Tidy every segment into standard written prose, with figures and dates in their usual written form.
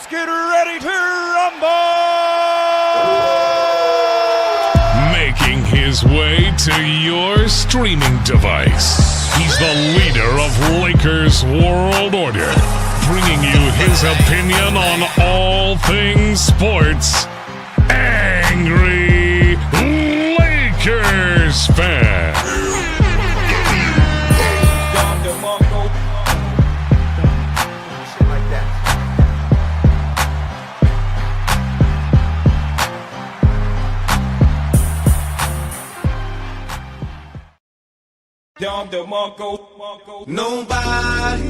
Let's get ready to rumble! Making his way to your streaming device. He's the leader of Lakers World Order, bringing you his opinion on all things sports. Angry Lakers fan. Nobody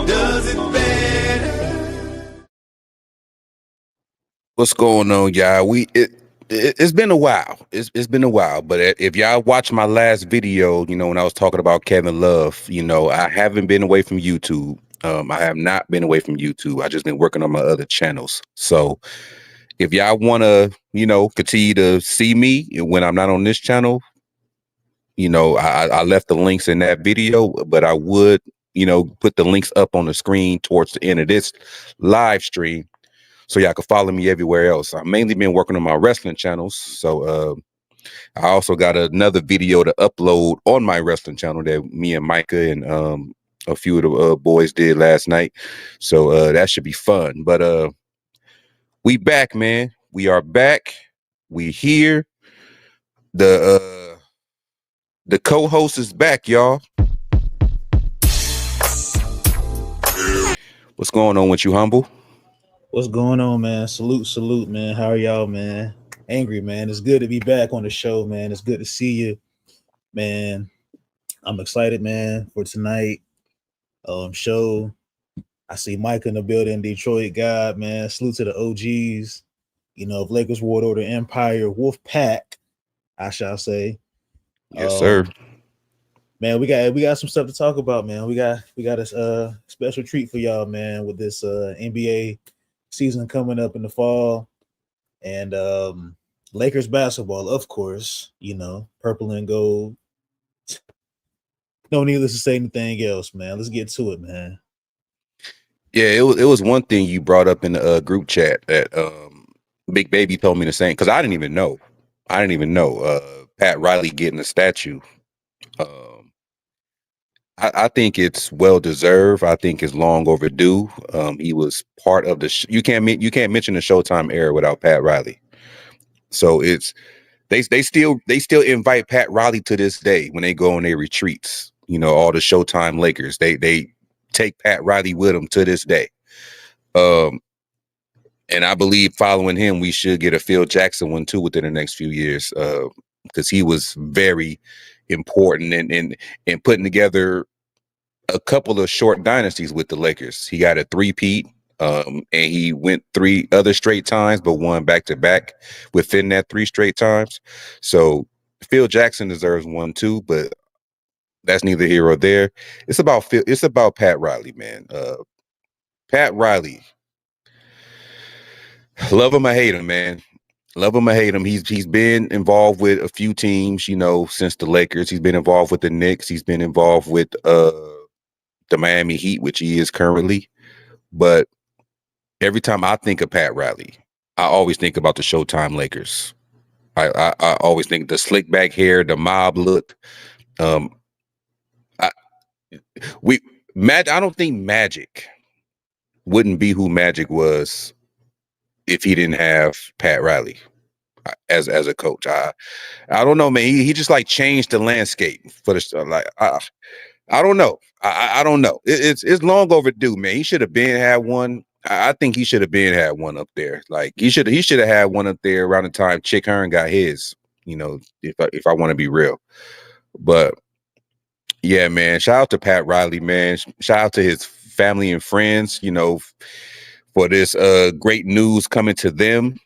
does it better. What's going on, y'all? It's been a while. It's been a while, but if y'all watch my last video, when I was talking about Kevin Love, I haven't been away from YouTube. I have not been away from YouTube. I just been working on my other channels. So if y'all want to, continue to see me when I'm not on this channel, I left the links in that video, but I would, put the links up on the screen towards the end of this live stream so y'all can follow me everywhere else. I've mainly been working on my wrestling channels. So I also got another video to upload on my wrestling channel that me and Micah and a few of the boys did last night. So that should be fun. But we back, man. We are back. We here. The co-host is back, y'all. What's going on with you, Humble? What's going on, man? Salute, man. How are y'all, man? Angry, man. It's good to be back on the show, man. It's good to see you, man. I'm excited, man, for tonight show. I see Mike in the building, Detroit God, man. Salute to the OGs, of Lakers World Order Empire, Wolf Pack, I shall say. Yes, sir. Man, we got some stuff to talk about, man. We got a special treat for y'all, man, with this NBA season coming up in the fall, and Lakers basketball, of course. Purple and gold. No needless to say anything else, man. Let's get to it, man. Yeah, it was one thing you brought up in the group chat that Big Baby told me the same, because I didn't even know. Pat Riley getting a statue. I think it's well deserved. I think it's long overdue. He was part of the. You can't mention the Showtime era without Pat Riley. So it's they still invite Pat Riley to this day when they go on their retreats. All the Showtime Lakers. They take Pat Riley with them to this day. And I believe following him, we should get a Phil Jackson one too within the next few years, because he was very important in putting together a couple of short dynasties with the Lakers. He got a three-peat, and he went 3 other straight times, but won back-to-back within that 3 straight times. So Phil Jackson deserves one too, but that's neither here or there. It's about Pat Riley, man. Pat Riley. Love him or hate him, man. Love him or hate him. He's been involved with a few teams, since the Lakers. He's been involved with the Knicks. He's been involved with the Miami Heat, which he is currently. But every time I think of Pat Riley, I always think about the Showtime Lakers. I always think the slick back hair, the mob look. I don't think Magic wouldn't be who Magic was if he didn't have Pat Riley as a coach. I don't know, man. He just changed the landscape for the I don't know. I don't know. It's long overdue, man. He should have been had one. I think he should have been had one up there. He should have had one up there around the time Chick Hearn got his. If I want to be real, but yeah, man. Shout out to Pat Riley, man. Shout out to his family and friends. For this great news coming to them.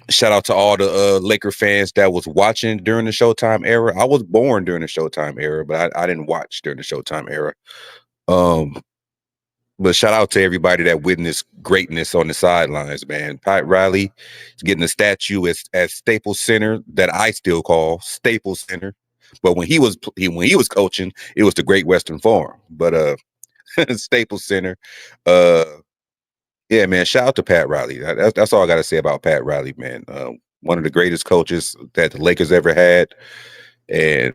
Shout out to all the Laker fans that was watching during the Showtime era. I was born during the Showtime era, but I didn't watch during the Showtime era. But shout out to everybody that witnessed greatness on the sidelines, man. Pat Riley is getting a statue at Staples Center that I still call Staples Center. But when he was coaching, it was the Great Western Forum. But Staples Center. Yeah, man. Shout out to Pat Riley. That's all I got to say about Pat Riley, man. One of the greatest coaches that the Lakers ever had, and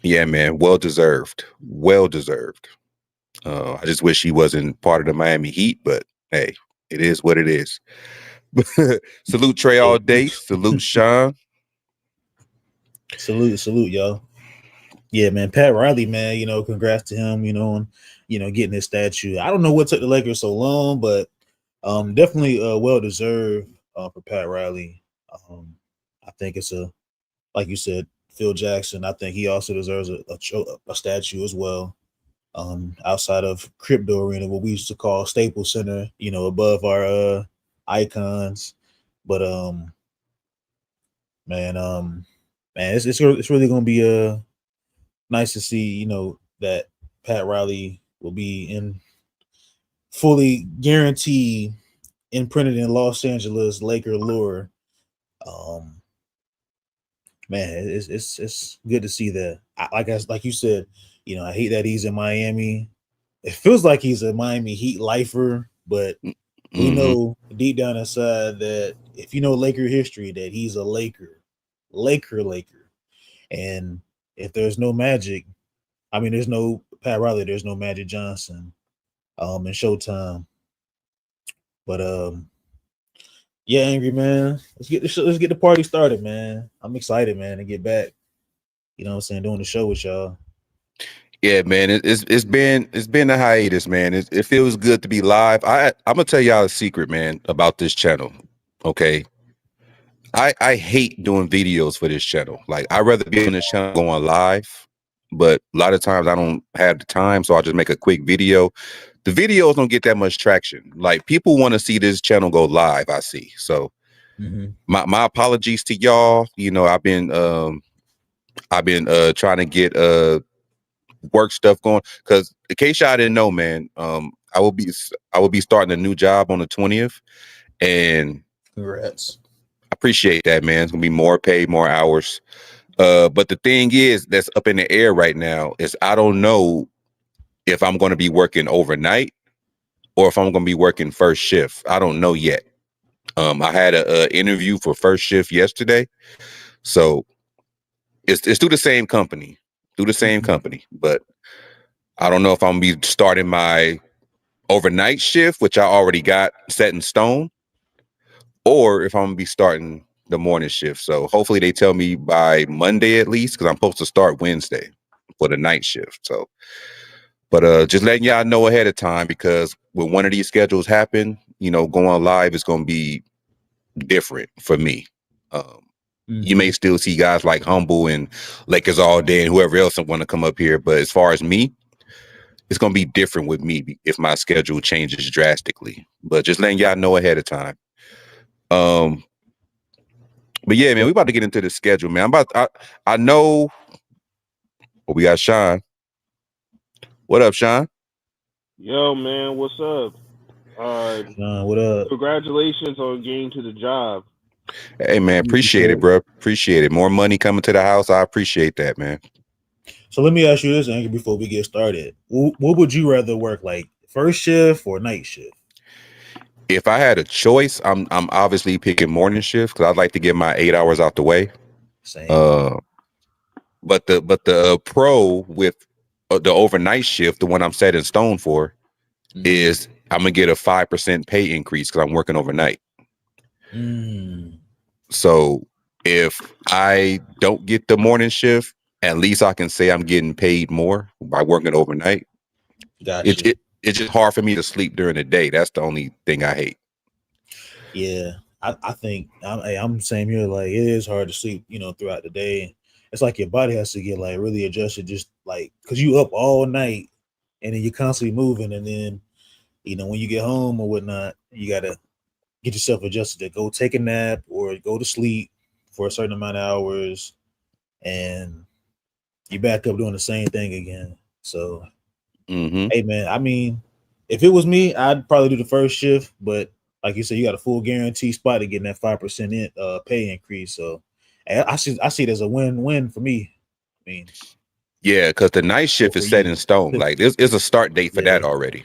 yeah, man, well deserved. Well deserved. I just wish he wasn't part of the Miami Heat, but hey, it is what it is. Salute Trey all day. Salute Sean. Salute, y'all. Yeah, man. Pat Riley, man, congrats to him, on, getting his statue. I don't know what took the Lakers so long, but definitely well deserved for Pat Riley. I think it's like you said, Phil Jackson. I think he also deserves a statue as well. Outside of Crypto Arena, what we used to call Staples Center, above our icons. But man, it's really gonna be nice to see, that Pat Riley will be in fully guaranteed imprinted in Los Angeles Laker lore. Man, it's good to see that. Like you said, I hate that he's in Miami. It feels like he's a Miami Heat lifer, but we know deep down inside that if you know Laker history, that he's a Laker. And if there's no Magic, there's no Pat Riley, there's no Magic Johnson, in Showtime. But yeah, Angry Man, let's get the party started, man. I'm excited, man, to get back. Doing the show with y'all. Yeah, man, it's been a hiatus, man. It feels good to be live. I'm gonna tell y'all a secret, man, about this channel. Okay, I hate doing videos for this channel. Like, I'd rather be on this channel going live, but a lot of times I don't have the time, so I'll just make a quick video. The videos don't get that much traction. Like, people want to see this channel go live, I see. So my apologies to y'all. I've been trying to get work stuff going, because in case y'all didn't know, man, I will be starting a new job on the 20th, and Congrats. I appreciate that, man. It's gonna be more pay, more hours. But the thing is, that's up in the air right now, is I don't know if I'm going to be working overnight or if I'm going to be working first shift. I don't know yet. I had a interview for first shift yesterday, so it's through the same company, but I don't know if I'm gonna be starting my overnight shift, which I already got set in stone, or if I'm gonna be starting the morning shift. So hopefully they tell me by Monday at least, because I'm supposed to start Wednesday for the night shift. So, but just letting y'all know ahead of time, because when one of these schedules happen, going live is gonna be different for me. You may still see guys like Humble and Lakers All Day and whoever else want to come up here, but as far as me, it's gonna be different with me if my schedule changes drastically. But just letting y'all know ahead of time. But yeah, man, we about to get into the schedule, man. I know. Well, we got Sean. What up, Sean? Yo, man, what's up? Sean, what up? Congratulations on getting to the job. Hey, man, appreciate it, bro. Appreciate it. More money coming to the house. I appreciate that, man. So let me ask you this, Angry, before we get started. What would you rather work, like first shift or night shift? If I had a choice, I'm obviously picking morning shift, because I'd like to get my 8 hours out the way. Same. But the pro with the overnight shift, the one I'm set in stone for, is I'm gonna get a 5% pay increase because I'm working overnight. So if I don't get the morning shift, at least I can say I'm getting paid more by working overnight. Gotcha. It's just hard for me to sleep during the day. That's the only thing I hate. Yeah, I think I'm same here. Like, it is hard to sleep, throughout the day. It's like your body has to get like really adjusted, just like because you up all night and then you're constantly moving, and then when you get home or whatnot, you gotta get yourself adjusted to go take a nap or go to sleep for a certain amount of hours, and you back up doing the same thing again. So, hey, man, if it was me, I'd probably do the first shift, but like you said, you got a full guarantee spot to get that 5% pay increase. So I see it as a win-win for me. Yeah, because the night shift is set in stone. Like there's a start date for that already.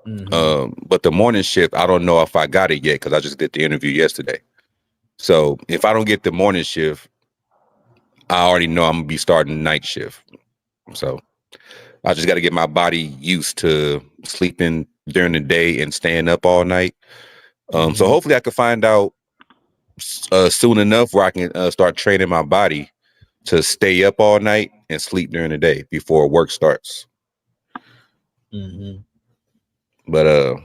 But the morning shift, I don't know if I got it yet because I just did the interview yesterday. So if I don't get the morning shift, I already know I'm gonna be starting night shift. So I just got to get my body used to sleeping during the day and staying up all night. So hopefully I can find out soon enough where I can start training my body to stay up all night and sleep during the day before work starts. But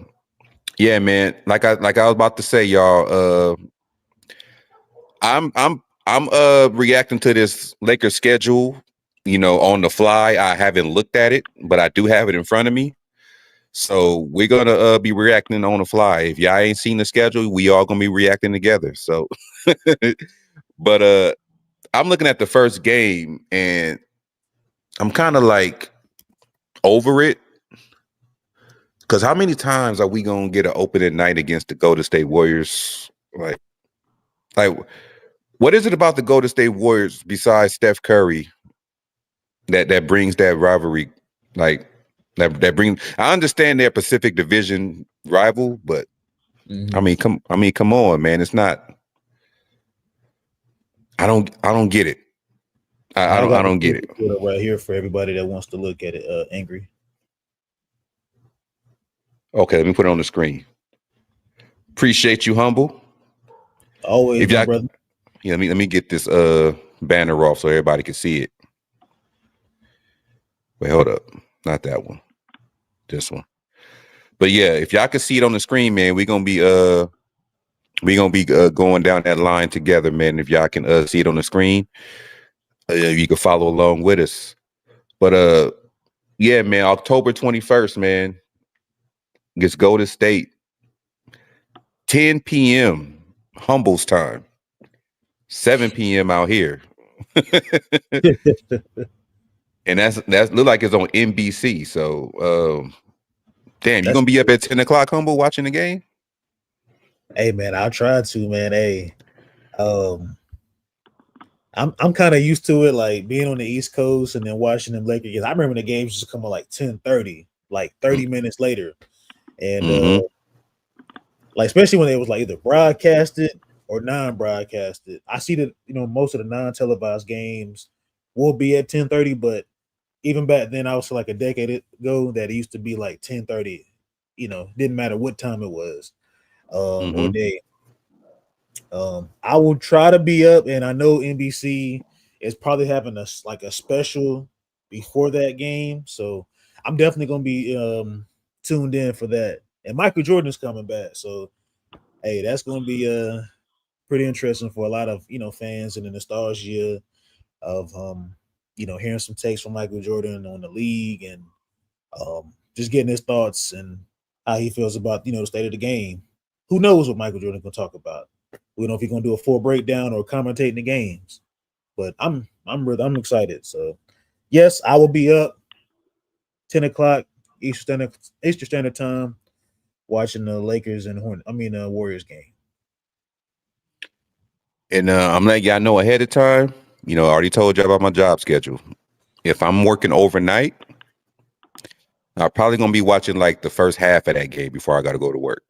yeah, man, like I was about to say, y'all, I'm reacting to this Lakers schedule, on the fly. I haven't looked at it, but I do have it in front of me. So we're gonna be reacting on the fly. If y'all ain't seen the schedule, we all gonna be reacting together. So but I'm looking at the first game and I'm kind of like over it. Because how many times are we gonna get an opening night against the Golden State Warriors? Like, what is it about the Golden State Warriors besides Steph Curry that brings that rivalry? Like that brings. I understand they're Pacific Division rival, but I mean, come on, man. It's not. I don't get it. I don't get it. Right here for everybody that wants to look at it. Angry. Okay, let me put it on the screen. Appreciate you, Humble. Always, my brother. Yeah, let me get this banner off so everybody can see it. Wait, hold up. Not that one. This one. But yeah, if y'all can see it on the screen, man, we're gonna be going down that line together, man. If y'all can see it on the screen, you can follow along with us. But yeah, man, October 21st, man, gets Golden State. 10 p.m. Humble's time. 7 p.m. out here. And that's look like it's on NBC. So damn, you gonna be up at 10 o'clock, Humble, watching the game? Hey man, I'll try to, man. Hey, I'm kind of used to it, like being on the East Coast and then watching them Lakers games. I remember the games just come on like 10:30, like 30 minutes later, and like especially when it was like either broadcasted or non-broadcasted. I see that most of the non-televised games will be at 10:30, but even back then, I was like a decade ago that it used to be like 10:30. Didn't matter what time it was or day. I will try to be up, and I know NBC is probably having a special before that game, so I'm definitely gonna be tuned in for that. And Michael Jordan's coming back, so hey, that's gonna be pretty interesting for a lot of fans and the nostalgia of hearing some takes from Michael Jordan on the league and just getting his thoughts and how he feels about the state of the game. Who knows what Michael Jordan can talk about? We don't know if he's gonna do a full breakdown or commentating the games, but I'm excited. So yes, I will be up 10 o'clock Eastern Standard Time watching the Lakers and Warriors game. And I'm letting y'all know ahead of time. I already told y'all about my job schedule. If I'm working overnight, I'm probably gonna be watching like the first half of that game before I gotta go to work.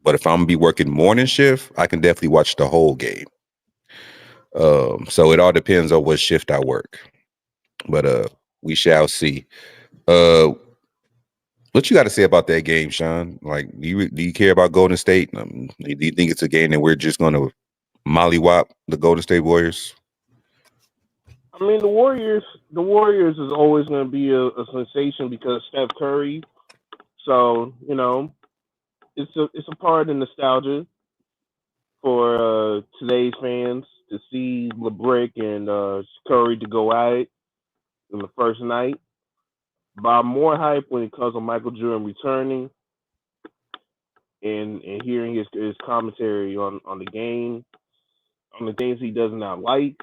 But if I'm gonna be working morning shift, I can definitely watch the whole game. So it all depends on what shift I work. But we shall see. What you got to say about that game, Sean? Like, do you care about Golden State? Do you think it's a game that we're just gonna mollywop the Golden State Warriors? I mean, the Warriors is always going to be a sensation because Steph Curry. So it's a part of nostalgia for today's fans to see LeBrick and Curry to go at it in the first night. But I'm more hyped when it comes to Michael Jordan returning and hearing his commentary on the game, on the things he does not like,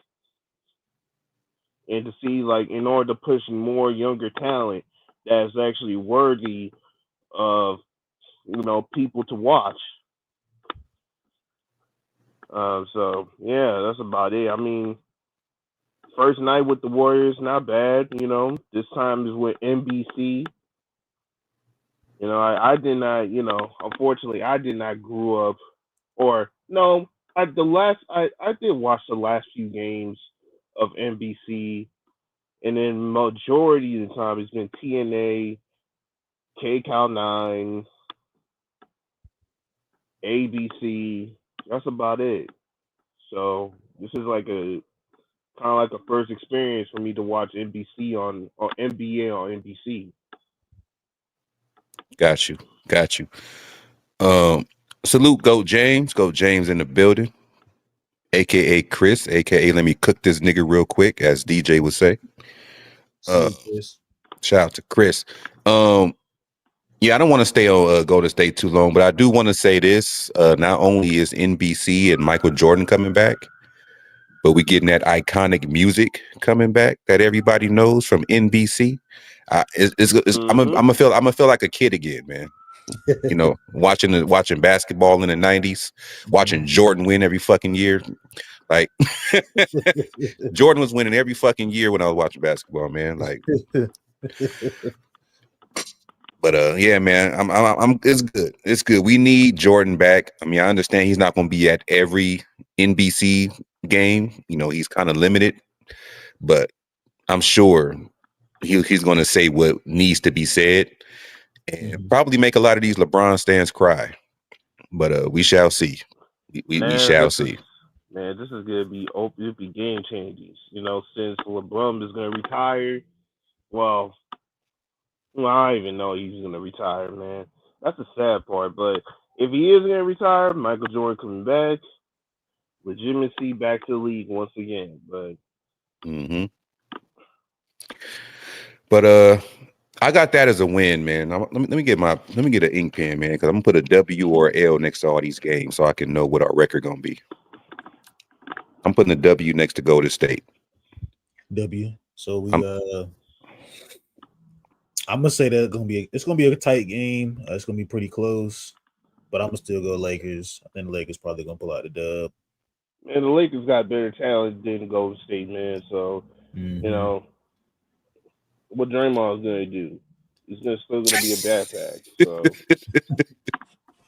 and to see, like, in order to push more younger talent that's actually worthy of people to watch. So yeah, that's about it. I mean, First night with the Warriors, not bad. This time is with NBC. I did not. Unfortunately, I did not grow up, or no. I did watch the last few games of NBC, and then majority of the time it's been TNA, KCAL 9, ABC. That's about it. So this is like a kind of like a first experience for me to watch NBC or NBA on NBC. Got you. Salute Go James in the building, aka Chris, aka let me cook this nigga real quick, as DJ would say. Shout out to Chris. Yeah, I don't want to stay on Golden State too long, but I do want to say this. Not only is NBC and Michael Jordan coming back, but we getting that iconic music coming back that everybody knows from NBC. I'm gonna feel like a kid again, man. Watching basketball in the 90s, watching Jordan win every fucking year. Like Jordan was winning every fucking year when I was watching basketball, man. Like, but yeah, man, I'm it's good. It's good. We need Jordan back. I mean, I understand he's not going to be at every NBC game. He's kind of limited, but I'm sure he's going to say what needs to be said and probably make a lot of these LeBron stands cry. But we shall see. We shall see. Man, this is gonna be game changing. Since LeBron is gonna retire, well, I don't even know he's gonna retire, man. That's the sad part. But if he is gonna retire, Michael Jordan coming back, legitimacy back to the league once again. But I got that as a win, man. Let me get an ink pen, man, because I'm gonna put a W or L next to all these games so I can know what our record gonna be. I'm putting a W next to Golden State. W. So I'm gonna say that it's gonna be a tight game. It's gonna be pretty close, but I'm gonna still go Lakers. I think the Lakers probably gonna pull out the dub. Man, the Lakers got better talent than Golden State, man. So what Draymond's gonna do? He's still gonna be a backpack. So.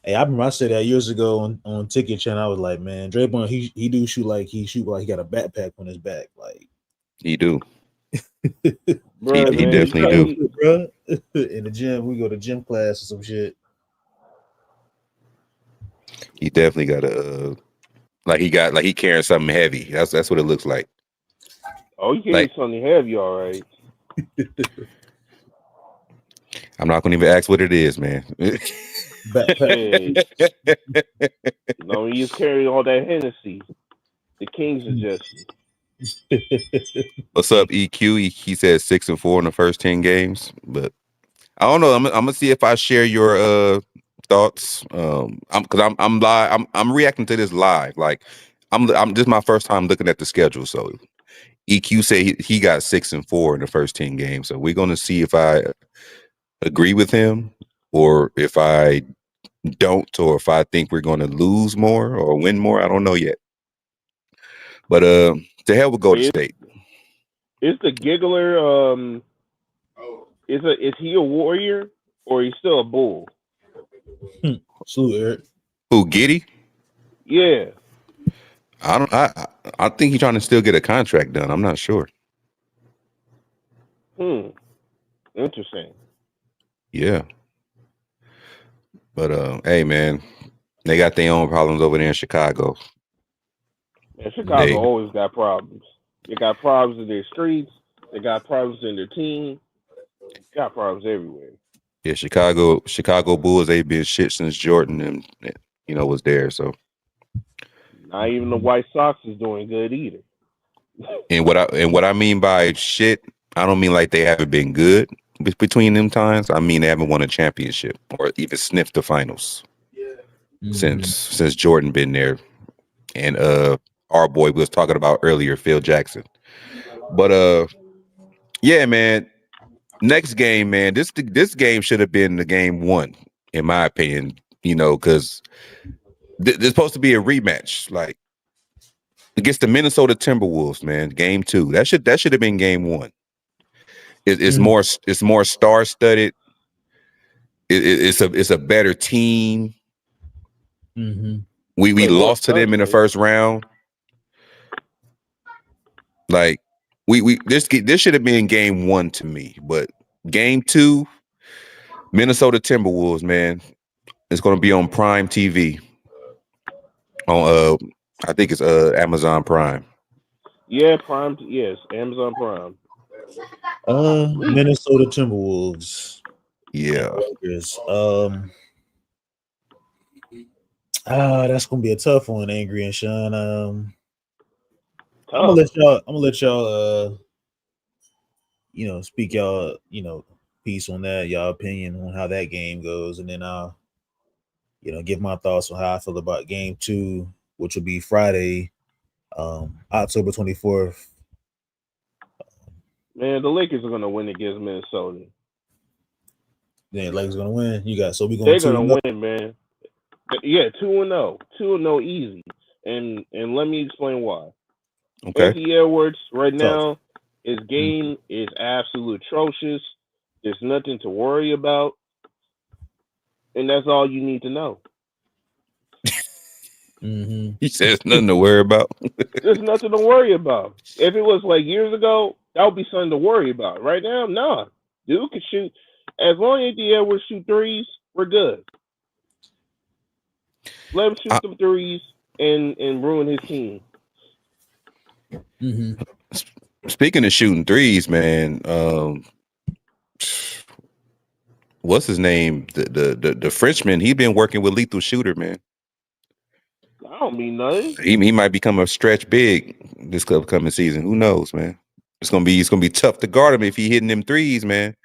Hey, I remember I said that years ago on Ticket Channel. I was like, man, Draymond, he do shoot like he got a backpack on his back, like he do. Bro, he definitely do, bro. In the gym, we go to gym class or some shit. He definitely got he carrying something heavy. That's what it looks like. Oh, he carrying something heavy, all right. I'm not gonna even ask what it is, man. No, he's carrying all that Hennessy. The Kings suggestion. What's up, EQ? He said 6-4 in the first 10 games, but I don't know. I'm gonna see if I share your thoughts. I'm live. I'm reacting to this live. Like I'm this is my first time looking at the schedule. So EQ said he got 6-4 in the first 10 games. So we're gonna see if I agree with him or if I don't, or if I think we're gonna lose more or win more. I don't know yet. But to hell with Golden State. Is the giggler is he a warrior or he's still a bull? Salute, Eric. Who, Giddey? Yeah. I think he's trying to still get a contract done. I'm not sure. Interesting. Yeah. But hey, man, they got their own problems over there in Chicago. Man, Chicago always got problems. They got problems in their streets. They got problems in their team. They got problems everywhere. Yeah, Chicago Bulls, they've been shit since Jordan and was there. So not even the White Sox is doing good either. And what I mean by shit, I don't mean like they haven't been good between them times. I mean they haven't won a championship or even sniffed the finals since Jordan been there. And our boy was talking about earlier, Phil Jackson. But yeah, man. Next game, man. This game should have been the game one, in my opinion. Because there's supposed to be a rematch. Like against the Minnesota Timberwolves, man. Game 2. That should have been game 1. It's more star studded. It's a better team. Mm-hmm. We lost to them in the first round. Like this should have been game 1 to me, but game 2, Minnesota Timberwolves, man. It's going to be on Prime TV. On I think it's Amazon Prime. Yeah, Prime. Yes, Amazon Prime. Minnesota Timberwolves. Yeah. That's gonna be a tough one, Angry and Sean. I'm gonna let y'all speak y'all, piece on that, y'all opinion on how that game goes, and then I'll give my thoughts on how I feel about game 2, which will be Friday, October 24th. Man, the Lakers are gonna win against Minnesota. Yeah, Lakers gonna win. They're gonna win, man. Yeah, 2-0. 2-0 easy. And let me explain why. Okay. Anthony Edwards right now, his game is absolutely atrocious. There's nothing to worry about. And that's all you need to know. Mm-hmm. He says nothing to worry about. There's nothing to worry about. If it was like years ago, that would be something to worry about. Right now, nah. Dude can shoot. As long as Anthony Edwards shoot threes, we're good. Let him shoot some threes and ruin his team. Mm-hmm. Speaking of shooting threes, man, what's his name? The Frenchman. He been working with Lethal Shooter, man. I don't mean nothing. He might become a stretch big this upcoming season. Who knows, man? It's gonna be tough to guard him if he hitting them threes, man.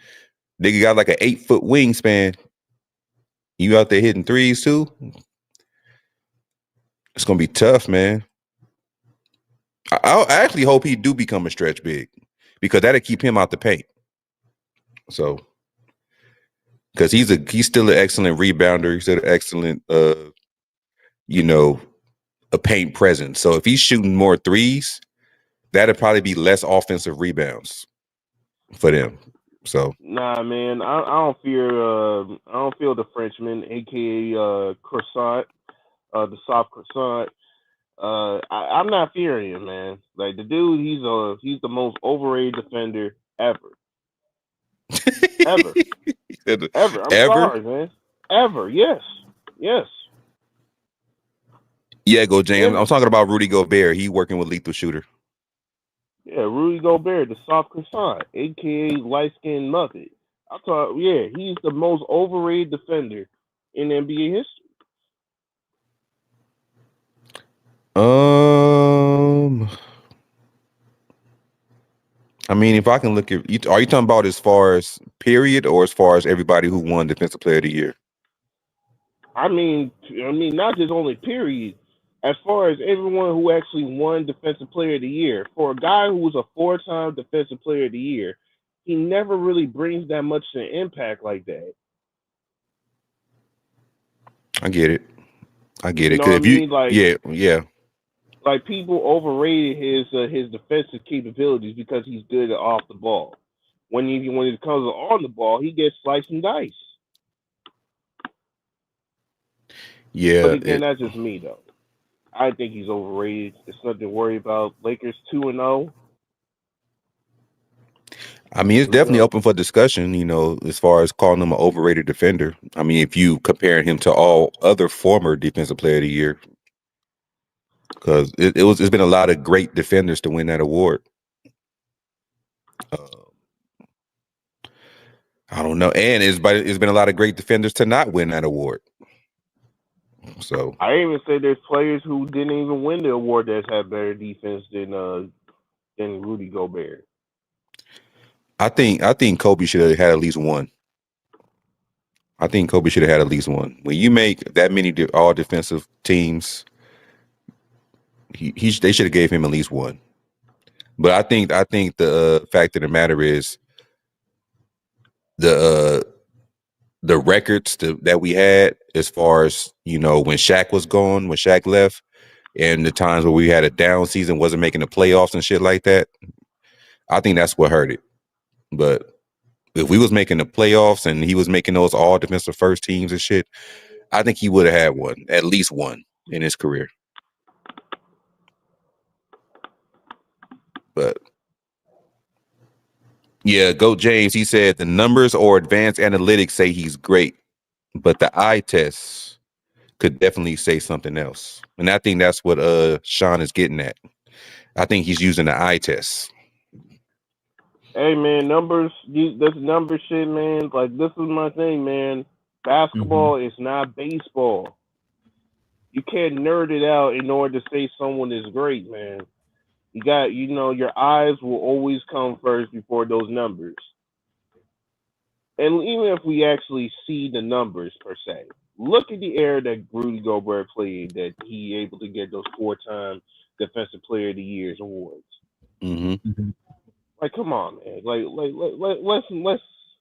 Nigga got like an 8-foot wingspan. You out there hitting threes too? It's gonna be tough, man. I actually hope he do become a stretch big, because that'll keep him out the paint. So, because he's still an excellent rebounder. He's still an excellent, a paint presence. So if he's shooting more threes, that'll probably be less offensive rebounds for them. So nah, man, I don't fear the Frenchman, aka croissant, the soft croissant. I'm not fearing him, man. Like the dude, he's the most overrated defender ever. Ever. Ever. I'm sorry, man. Ever. Yes. Yeah, go James. I'm talking about Rudy Gobert. He working with Lethal Shooter. Yeah, Rudy Gobert, the soft croissant, aka light skinned muppet. He's the most overrated defender in NBA history. I mean, if I can look at, are you talking about as far as period or as far as everybody who won Defensive Player of the Year? I mean, not just only period. As far as everyone who actually won Defensive Player of the Year, for a guy who was a 4-time Defensive Player of the Year, he never really brings that much of an impact like that. I get it. You know what I mean? Like, yeah. Like people overrated his defensive capabilities because he's good off the ball. When it comes on the ball, he gets sliced and diced. Yeah. But again, that's just me though. I think he's overrated. It's nothing to worry about. Lakers 2-0. I mean, it's definitely open for discussion, as far as calling him an overrated defender. I mean, if you compare him to all other former Defensive Player of the Year, because it's been a lot of great defenders to win that award. I don't know, and it's been a lot of great defenders to not win that award. So I even say there's players who didn't even win the award that's had better defense than Rudy Gobert. I think Kobe should have had at least one. When you make that many all defensive teams, they should have gave him at least one. But I think the fact of the matter is the records that we had as far as when Shaq was gone, when Shaq left, and the times where we had a down season, wasn't making the playoffs and shit like that. I think that's what hurt it. But if we was making the playoffs and he was making those all defensive first teams and shit, I think he would have had one, at least one in his career. But yeah, Goat James, he said the numbers or advanced analytics say he's great, but the eye test could definitely say something else. And I think that's what Sean is getting at. I think he's using the eye test. Hey man, numbers. This number shit, man. Like this is my thing, man. Basketball is not baseball. You can't nerd it out in order to say someone is great, man. You got, your eyes will always come first before those numbers. And even if we actually see the numbers per se, look at the era that Rudy Gobert played, that he able to get those 4-time Defensive Player of the Year awards. Mm-hmm. Like, come on, man.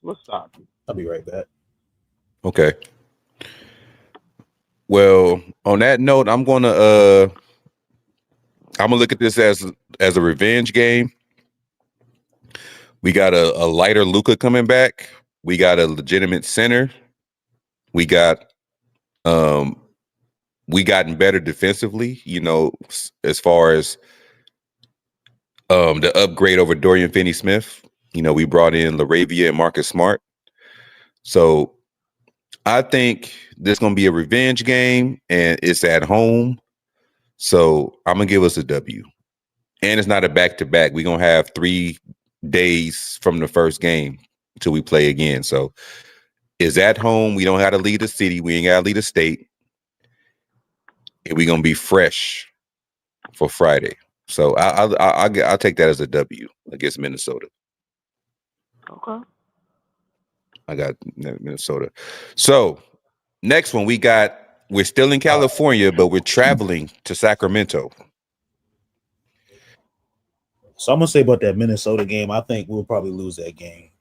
Let's stop. I'll be right back. Okay. Well, on that note, I'm gonna look at this as a revenge game. We got a lighter Luka coming back. We got a legitimate center. We gotten better defensively, as far as the upgrade over Dorian Finney-Smith. We brought in LaRavia and Marcus Smart. So I think this is going to be a revenge game, and it's at home. So I'm going to give us a W. And it's not a back-to-back. We're going to have 3 days from the first game until we play again. So it's at home. We don't have to leave the city. We ain't got to leave the state. And we're going to be fresh for Friday. So I'll take that as a W against Minnesota. Okay. I got Minnesota. So next one we're still in California, but we're traveling to Sacramento. So I'm gonna say about that Minnesota game. I think we'll probably lose that game.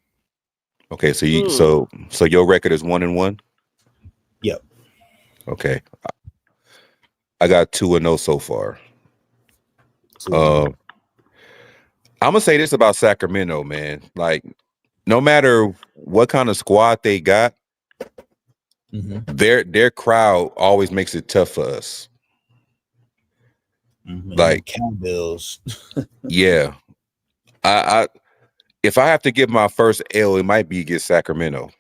Okay, so so your record is 1-1. Yep. Okay, I got 2-0 so far. I'm gonna say this about Sacramento, man. Like, no matter what kind of squad they got, their crowd always makes it tough for us. Like cowbells. Yeah, I if I have to give my first L, it might be against Sacramento.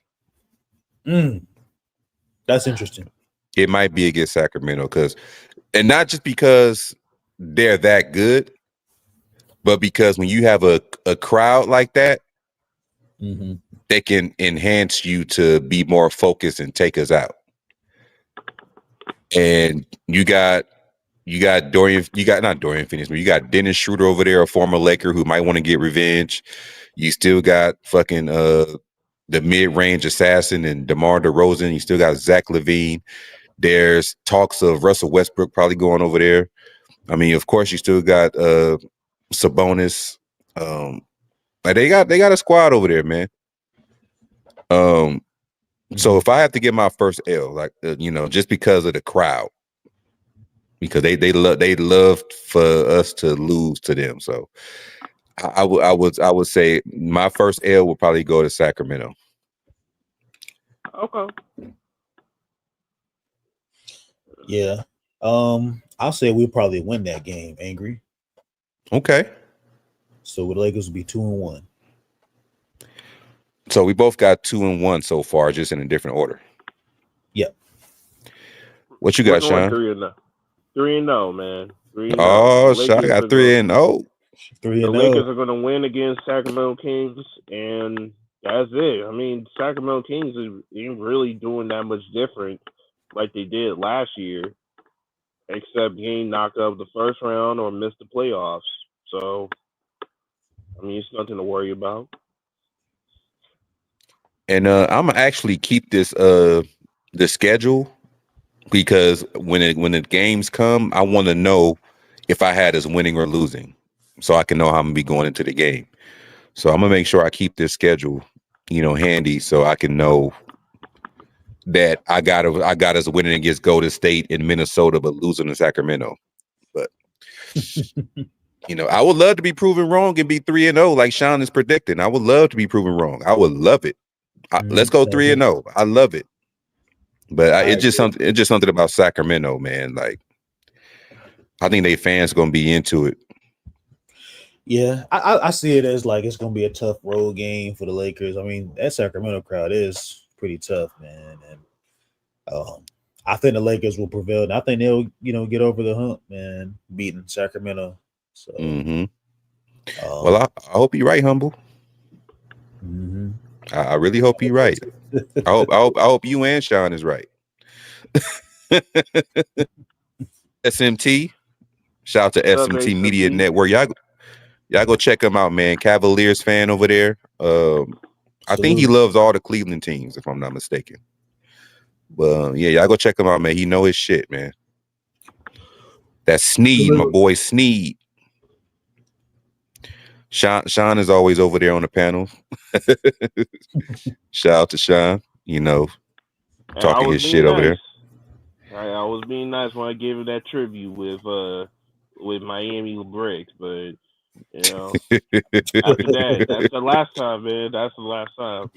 That's interesting. It might be against Sacramento and not just because they're that good, but because when you have a crowd like that, they can enhance you to be more focused and take us out. And you got not Dorian Finney, but you got Dennis Schroeder over there, a former Laker who might want to get revenge. You still got fucking the mid-range assassin and DeMar DeRozan. You still got Zach LaVine. There's talks of Russell Westbrook probably going over there. I mean, of course, you still got Sabonis. Like they got a squad over there, man. So if I have to get my first L, like just because of the crowd, because they love for us to lose to them. So I would say my first L will probably go to Sacramento. Okay. Yeah. I'll say we'll probably win that game, Angry. Okay. So the Lakers will be 2-1. So we both got 2-1 so far, just in a different order. Yep. What you got, Sean? 3-0, man. 3-0. Oh, Sean got 3-0. 3-0. The Lakers are going to win against Sacramento Kings, and that's it. I mean, Sacramento Kings ain't really doing that much different like they did last year, except getting knocked out of the first round or missed the playoffs. So, I mean, it's nothing to worry about. And I'm gonna actually keep this the schedule, because when the games come, I want to know if I had us winning or losing, so I can know how I'm gonna be going into the game. So I'm gonna make sure I keep this schedule, handy, so I can know that I got us winning against Golden State in Minnesota, but losing to Sacramento. I would love to be proven wrong and be 3-0 like Sean is predicting. I would love to be proven wrong. I would love it. Let's go 3-0. I love it. But it's just something about Sacramento, man. Like, I think they fans gonna be into it. Yeah, I see it as like it's gonna be a tough road game for the Lakers. I mean, that Sacramento crowd is pretty tough, man, and I think the Lakers will prevail. And I think they'll get over the hump, man, beating Sacramento. So, well, I hope you're right, Humble. Mm-hmm. I really hope you're right. I hope you and Sean is right. SMT, shout out to SMT Media Network. Y'all go check him out, man. Cavaliers fan over there. I think he loves all the Cleveland teams, if I'm not mistaken. But yeah, y'all go check him out, man. He know his shit, man. That's Sneed, my boy Sneed. Sean is always over there on the panel. Shout out to Sean, talking his shit over there. I was being nice when I gave him that tribute with Miami bricks, but after that, that's the last time, man. That's the last time.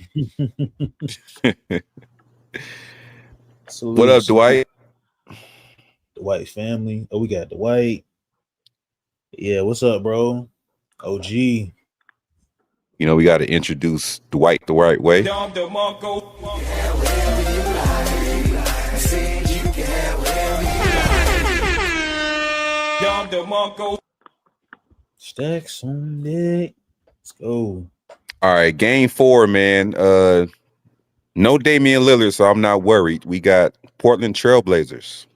What up, Dwight? Dwight family. Oh, we got Dwight. Yeah, what's up, bro? OG. We got to introduce Dwight the right way. Stacks on deck. Let's go. All right, game 4, man. No Damian Lillard, so I'm not worried. We got Portland Trailblazers.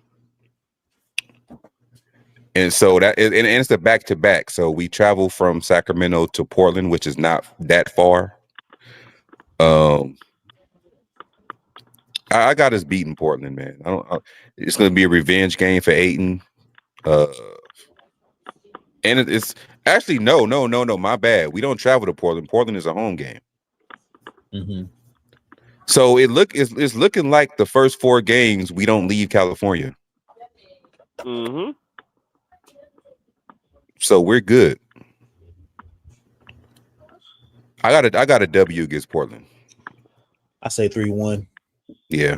And so and it's a back-to-back. So we travel from Sacramento to Portland, which is not that far. I got us beating Portland, man. It's going to be a revenge game for Ayton. And it's actually no. My bad. We don't travel to Portland. Portland is a home game. Mm-hmm. So it's looking like the first 4 games we don't leave California. Mm-hmm. So we're good. I got a W against Portland. I say 3-1. Yeah,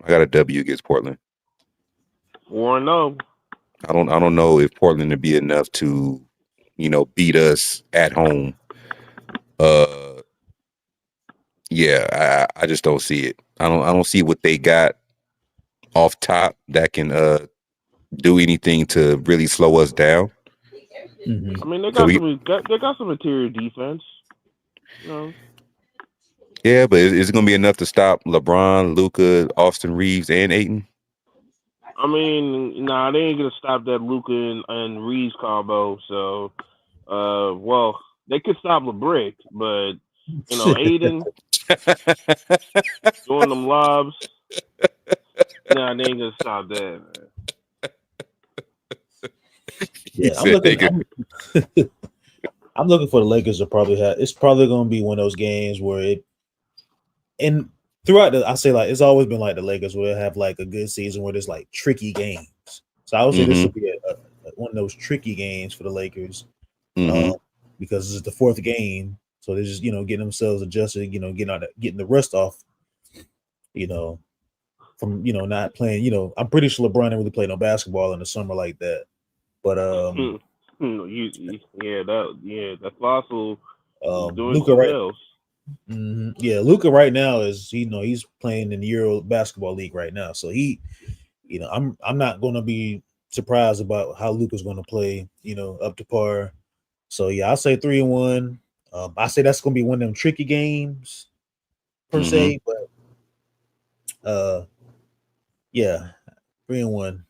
I got a W against Portland. 4-0. I don't know if Portland would be enough to, beat us at home. Yeah, I just don't see it. I don't see what they got off top that can do anything to really slow us down. Mm-hmm. I mean, they got some interior defense. Yeah, but is it going to be enough to stop LeBron, Luka, Austin Reaves, and Ayton? I mean, nah, they ain't gonna stop that Luka and Reaves combo. So, well, they could stop LeBrick, but Ayton doing them lobs. Nah, they ain't gonna stop that, man. Yeah, I'm looking for the Lakers to probably have. It's probably going to be one of those games where and throughout I say like it's always been like the Lakers will have like a good season where there's like tricky games. So I would say this will be one of those tricky games for the Lakers because it's the 4th game, so they're just getting themselves adjusted, getting the rust off, from not playing. I'm pretty sure LeBron didn't really play no basketball in the summer like that. But that fossil doing Luka Luka right now is he's playing in the Euro basketball league right now. So I'm not going to be surprised about how Luka's going to play, up to par. So yeah, I'll say 3-1. I say that's going to be one of them tricky games per se, but yeah, 3-1.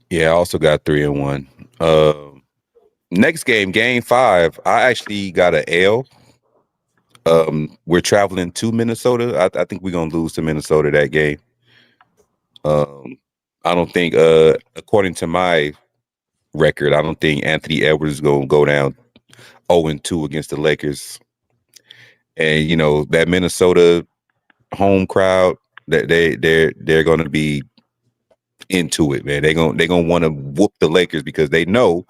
Yeah, I also got 3-1. Next game 5, I actually got an L. We're traveling to Minnesota. I think we're gonna lose to Minnesota that game. I don't think, according to my record, I don't think Anthony Edwards is gonna go down 0-2 against the Lakers. And that Minnesota home crowd, that they're gonna be into it, man. They're gonna want to whoop the Lakers because they know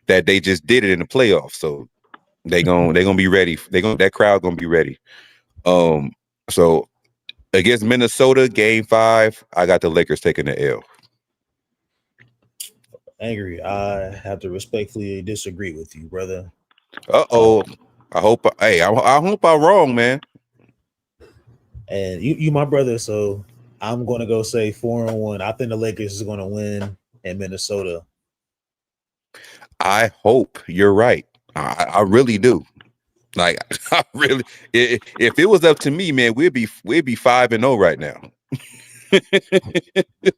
that they just did it in the playoffs. So they're gonna be ready. That crowd gonna be ready. So against Minnesota, Game 5, I got the Lakers taking the L. Angry, I have to respectfully disagree with you, brother. Uh-oh. I hope I'm wrong, man. And you my brother, so I'm gonna go say 4-1. I think the Lakers is gonna win in Minnesota. I hope you're right. I really do. Like, I really, if it was up to me, man, we'd be 5-0 right now.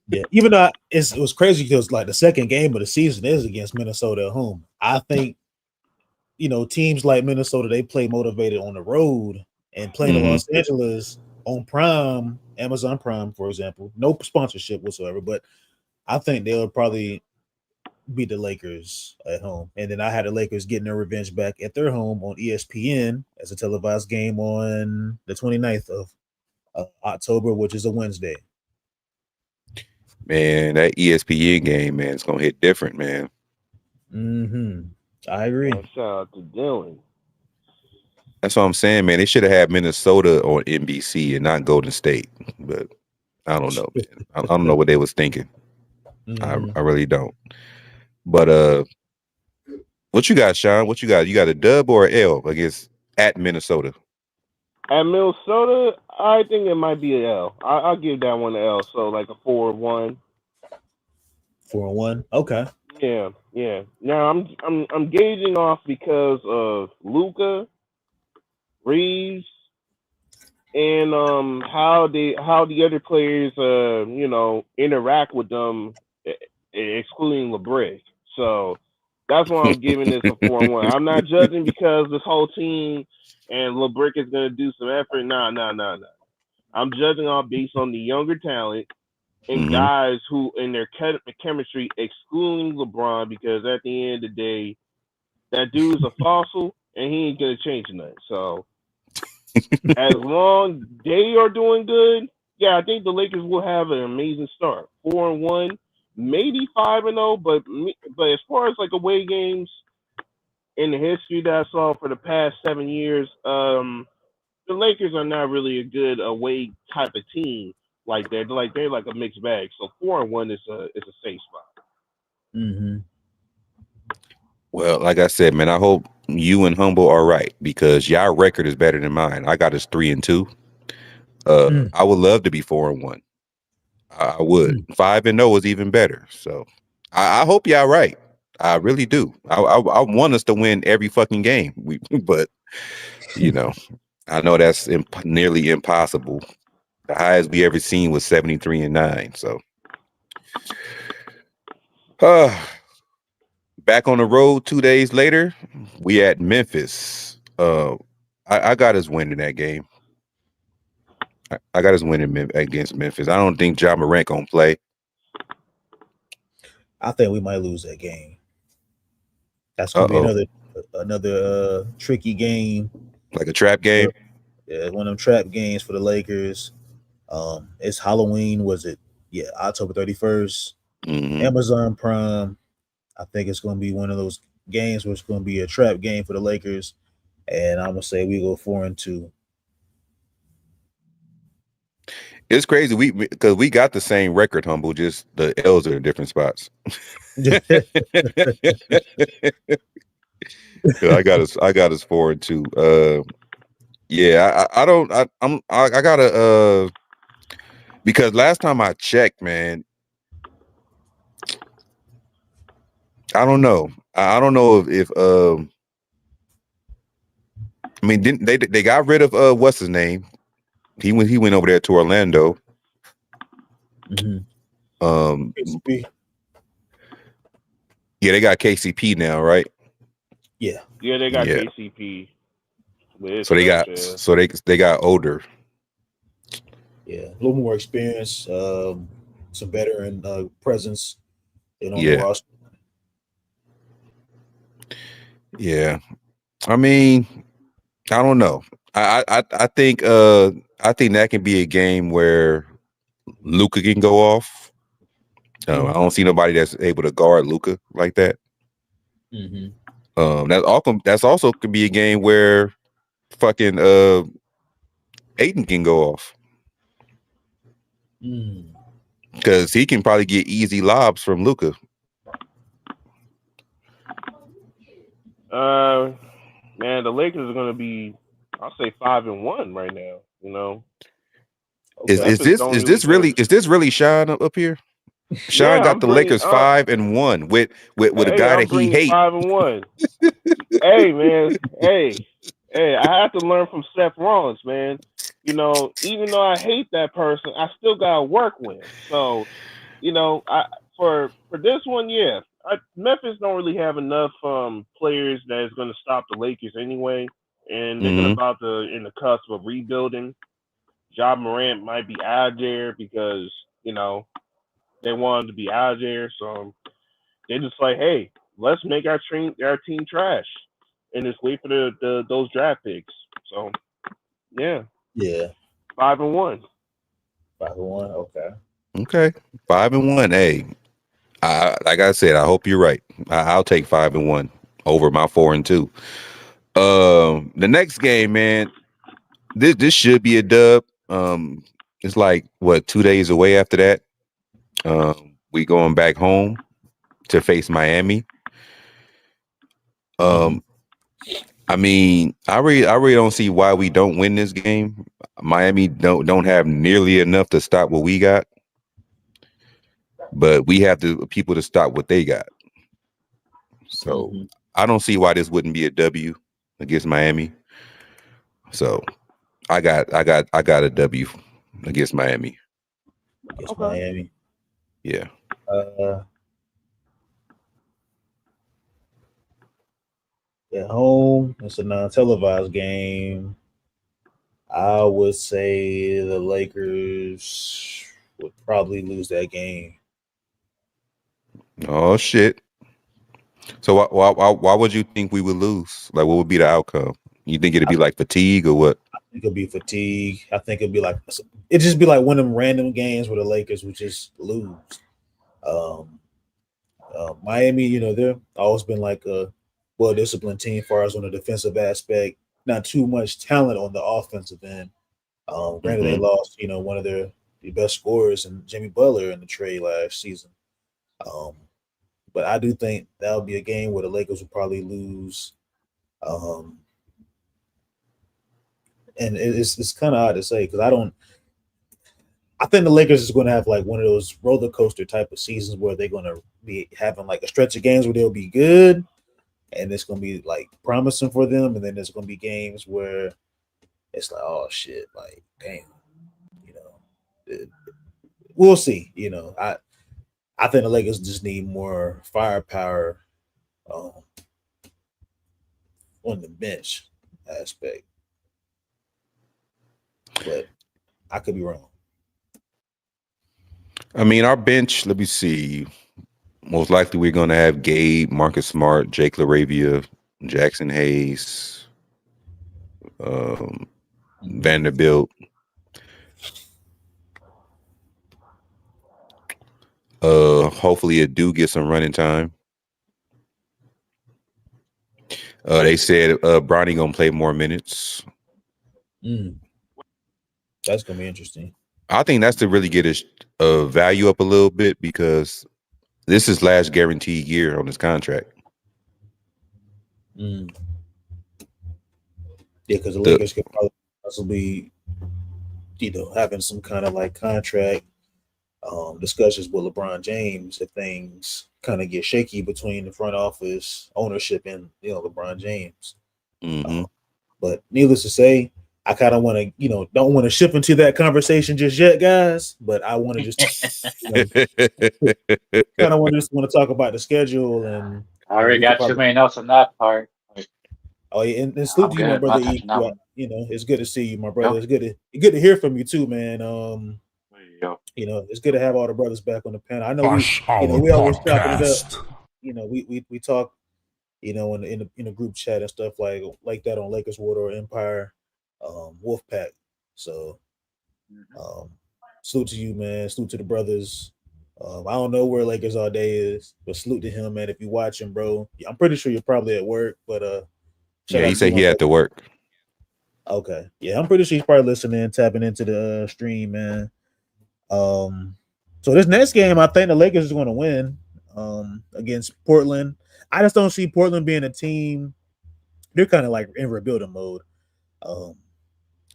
Yeah, even though it was crazy because like the second game of the season is against Minnesota at home. I think teams like Minnesota, they play motivated on the road, and playing in Los Angeles on Prime, Amazon Prime, for example, no sponsorship whatsoever, but I think they'll probably beat the Lakers at home. And then I had the Lakers getting their revenge back at their home on ESPN as a televised game on the 29th of October, which is a Wednesday. Man, that ESPN game, man, it's gonna hit different, man. I agree. Shout out to Dylan. That's what I'm saying, man. They should have had Minnesota on NBC and not Golden State. But I don't know, man. I don't know what they was thinking. I really don't. But what you got, Sean? What you got? You got a dub or an L against at Minnesota? At Minnesota, I think it might be an L. I'll give that one an L. So like a 4-1. 4-1. Okay. Yeah. Now I'm gauging off because of Luka, Reaves, and how the other players interact with them, excluding LeBron. So that's why I'm giving this a 4-1. I'm not judging because this whole team and LeBron is gonna do some effort. Nah. I'm judging all based on the younger talent and guys who in their chemistry, excluding LeBron, because at the end of the day, that dude's a fossil and he ain't gonna change nothing. So as long they are doing good, yeah, I think the Lakers will have an amazing start. 4-1, maybe 5-0, but as far as like away games in the history that I saw for the past 7 years, the Lakers are not really a good away type of team like that. They're like a mixed bag. So 4-1 is a safe spot. Well, like I said, man, I hope you and Humble are right because y'all record is better than mine. I got us 3-2. I would love to be 4-1. I would. 5-0 is even better. So I hope y'all right. I really do. I want us to win every fucking game. But I know that's nearly impossible. The highest we ever seen was 73-9. So, back on the road 2 days later, we at Memphis. I got us winning that game. I got us winning against Memphis. I don't think Ja Morant gonna play. I think we might lose that game. That's gonna be another tricky game, like a trap game. Yeah, one of them trap games for the Lakers. It's Halloween. Was it? Yeah, October 31st. Amazon Prime. I think it's gonna be one of those games where it's gonna be a trap game for the Lakers, and I'm gonna say we go 4-2. It's crazy. Because we got the same record, Humble. Just the L's are in different spots. I got us 4-2. Yeah, I gotta because last time I checked, man, I don't know. I don't know if I mean, didn't they got rid of what's his name? He went over there to Orlando. KCP. Yeah, they got KCP now, right? Yeah, they got KCP. So they got older. Yeah, a little more experience, some veteran presence on the roster. Yeah, I mean, I don't know. I think that can be a game where Luka can go off. I don't see nobody that's able to guard Luka like that. Mm-hmm. That's also could be a game where fucking Aiden can go off because he can probably get easy lobs from Luka. Man, the Lakers are gonna be, I'll say 5-1 right now. You know, Is this really Sean up here? Sean yeah, got the Lakers 5-1 with a hey, guy I'm that he bringing hates. 5-1. Hey, man, hey, I have to learn from Seth Rollins, man. You know, even though I hate that person, I still gotta work with him. So, you know, for this one, yeah, Memphis don't really have enough players that is going to stop the Lakers anyway, and they're Mhm. in the cusp of rebuilding. Ja Morant might be out there because you know they want him to be out there, so they're just like, hey, let's make our team trash, and just wait for those draft picks. So yeah, Yeah. 5-1. 5-1. Okay. Okay, 5-1. Hey, like I said, I hope you're right. I'll take 5-1 over my 4-2. The next game, man. This should be a dub. It's like what 2 days away after that. We going back home to face Miami. I mean, I really don't see why we don't win this game. Miami don't have nearly enough to stop what we got, but we have the people to stop what they got. So I don't see why this wouldn't be a W against Miami. So I got a W against Miami. Against Miami. Yeah. At home, it's a non-televised game. I would say the Lakers would probably lose that game. Oh shit. So why would you think we would lose? Like, what would be the outcome? You think it'd be like fatigue or what? I think it'll be fatigue. I think it'd just be like one of them random games where the Lakers would just lose. Miami, you know, they've always been like a well-disciplined team as far as on the defensive aspect. Not too much talent on the offensive end. Granted, they lost, you know, one of the best scorers in Jimmy Butler in the trade last season. But I do think that'll be a game where the Lakers will probably lose. And it's kind of odd to say because I think the Lakers is going to have like one of those roller coaster type of seasons where they're going to be having like a stretch of games where they'll be good and it's going to be like promising for them. And then there's going to be games where it's like, oh shit, like, damn, you know, we'll see. You know, I think the Lakers just need more firepower on the bench aspect. But I could be wrong. I mean, our bench, let me see. Most likely we're going to have Gabe, Marcus Smart, Jake LaRavia, Jackson Hayes, Vanderbilt. Hopefully it do get some running time. They said Bronny going to play more minutes. That's going to be interesting. I think that's to really get his value up a little bit because this is last guaranteed year on his contract. Yeah, because the Lakers could probably possibly, you know, having some kind of like contract discussions with LeBron James if things kind of get shaky between the front office ownership and, you know, LeBron James. But needless to say, I kind of want to, you know, don't want to ship into that conversation just yet, guys. But I want to just, you know, kind of want to talk about the schedule and. I already got too many notes on that part. Oh yeah, and salute to you, my brother. You know, it's good to see you, my brother. It's good to hear from you too, man. You know, it's good to have all the brothers back on the panel. I know we always chopping it up. You know, we talk, you know, in the group chat and stuff like that on Lakers Water or Empire, Wolfpack. So, salute to you, man. Salute to the brothers. I don't know where Lakers all day is, but salute to him, man. If you watching, bro, I'm pretty sure you're probably at work, but shout Yeah, out he to you, said my he had to brother. work. Okay, yeah, I'm pretty sure he's probably listening, tapping into the stream, man. So this next game, I think the Lakers is going to win against Portland. I just don't see Portland being a team. They're kind of like in rebuilding mode. Um,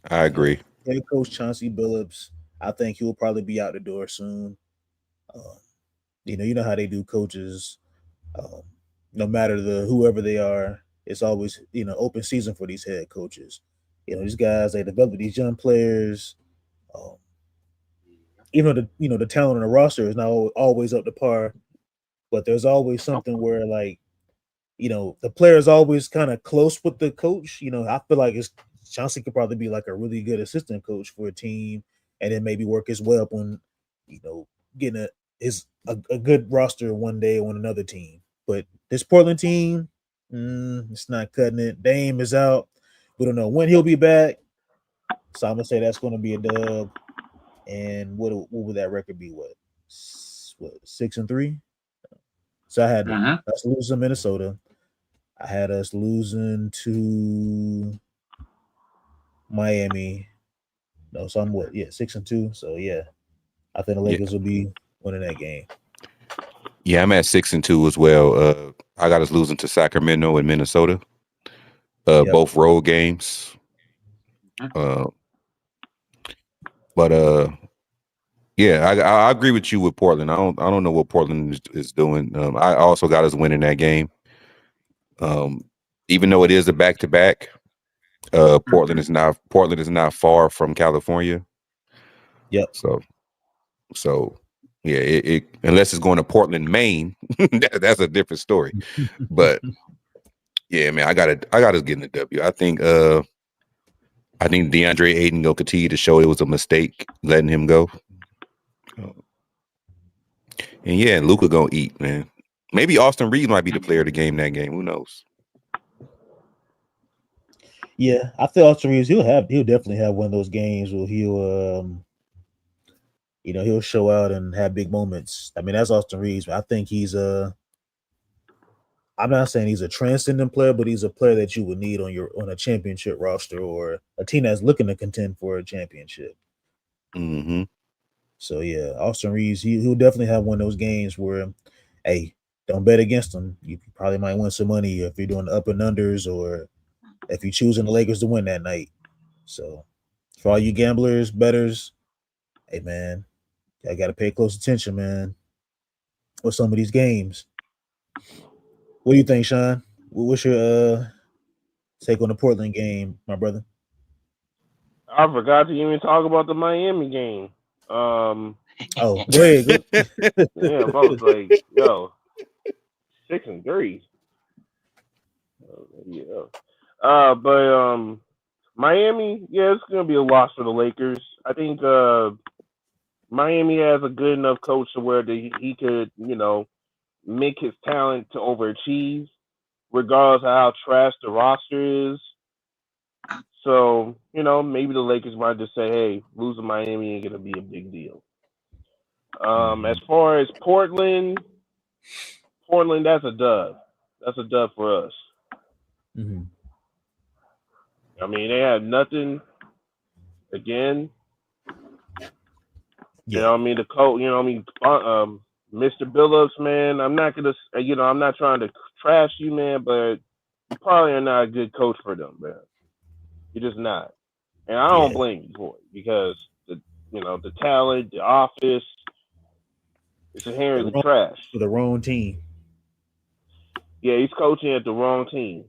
I you know, agree. head coach Chauncey Billups, I think he'll probably be out the door soon. Um, you know how they do coaches. Um, no matter whoever they are, it's always open season for these head coaches. These guys they develop these young players. Um, even though the talent on the roster is not always up to par, but there's always something where like the player is always kind of close with the coach. I feel like Chauncey could probably be like a really good assistant coach for a team, and then maybe work his way up on getting a good roster one day on another team. But this Portland team, it's not cutting it. Dame is out. We don't know when he'll be back. So I'm gonna say that's going to be a dub. And what would that record be? What 6-3? So I had us losing Minnesota. I had us losing to Miami. No, so I'm 6-2. So yeah, I think the Lakers will be winning that game. Yeah, I'm at 6-2 as well. I got us losing to Sacramento and Minnesota. Both road games. But yeah, I agree with you with Portland. I don't know what Portland is doing. I also got us winning that game. Even though it is a back-to-back, Portland is not far from California. Yep. So yeah, it unless it's going to Portland, Maine, that's a different story. But yeah, man, I got us getting the W. I think DeAndre Ayton will continue to show it was a mistake letting him go. And yeah, Luka gonna eat, man. Maybe Austin Reaves might be the player of the game that game. Who knows? Yeah, I feel Austin Reaves he'll definitely have one of those games where he'll show out and have big moments. I mean, that's Austin Reaves. I think he's I'm not saying he's a transcendent player, but he's a player that you would need on a championship roster or a team that's looking to contend for a championship. Mm-hmm. So yeah, Austin Reaves, he'll definitely have one of those games where, hey, don't bet against him. You probably might win some money if you're doing the up and unders or if you're choosing the Lakers to win that night. So for all you gamblers, bettors, hey man, I got to pay close attention, man, with some of these games. What do you think, Sean? What's your take on the Portland game, my brother? I forgot to even talk about the Miami game. Oh, go ahead. Yeah, both like 6-3. Yeah. But Miami, yeah, it's gonna be a loss for the Lakers. I think Miami has a good enough coach to where he could, make his talent to overachieve, regardless of how trash the roster is. So, maybe the Lakers might just say, hey, losing Miami ain't gonna be a big deal. As far as Portland, that's a dub. That's a dub for us. Mm-hmm. I mean, they had nothing again. Yeah. The coach, Mr. Billups, man, I'm not gonna, I'm not trying to trash you, man, but you probably are not a good coach for them, man. You're just not, and I don't blame you for it because the talent, the office, it's inherently trash. For the wrong team. Yeah, he's coaching at the wrong team.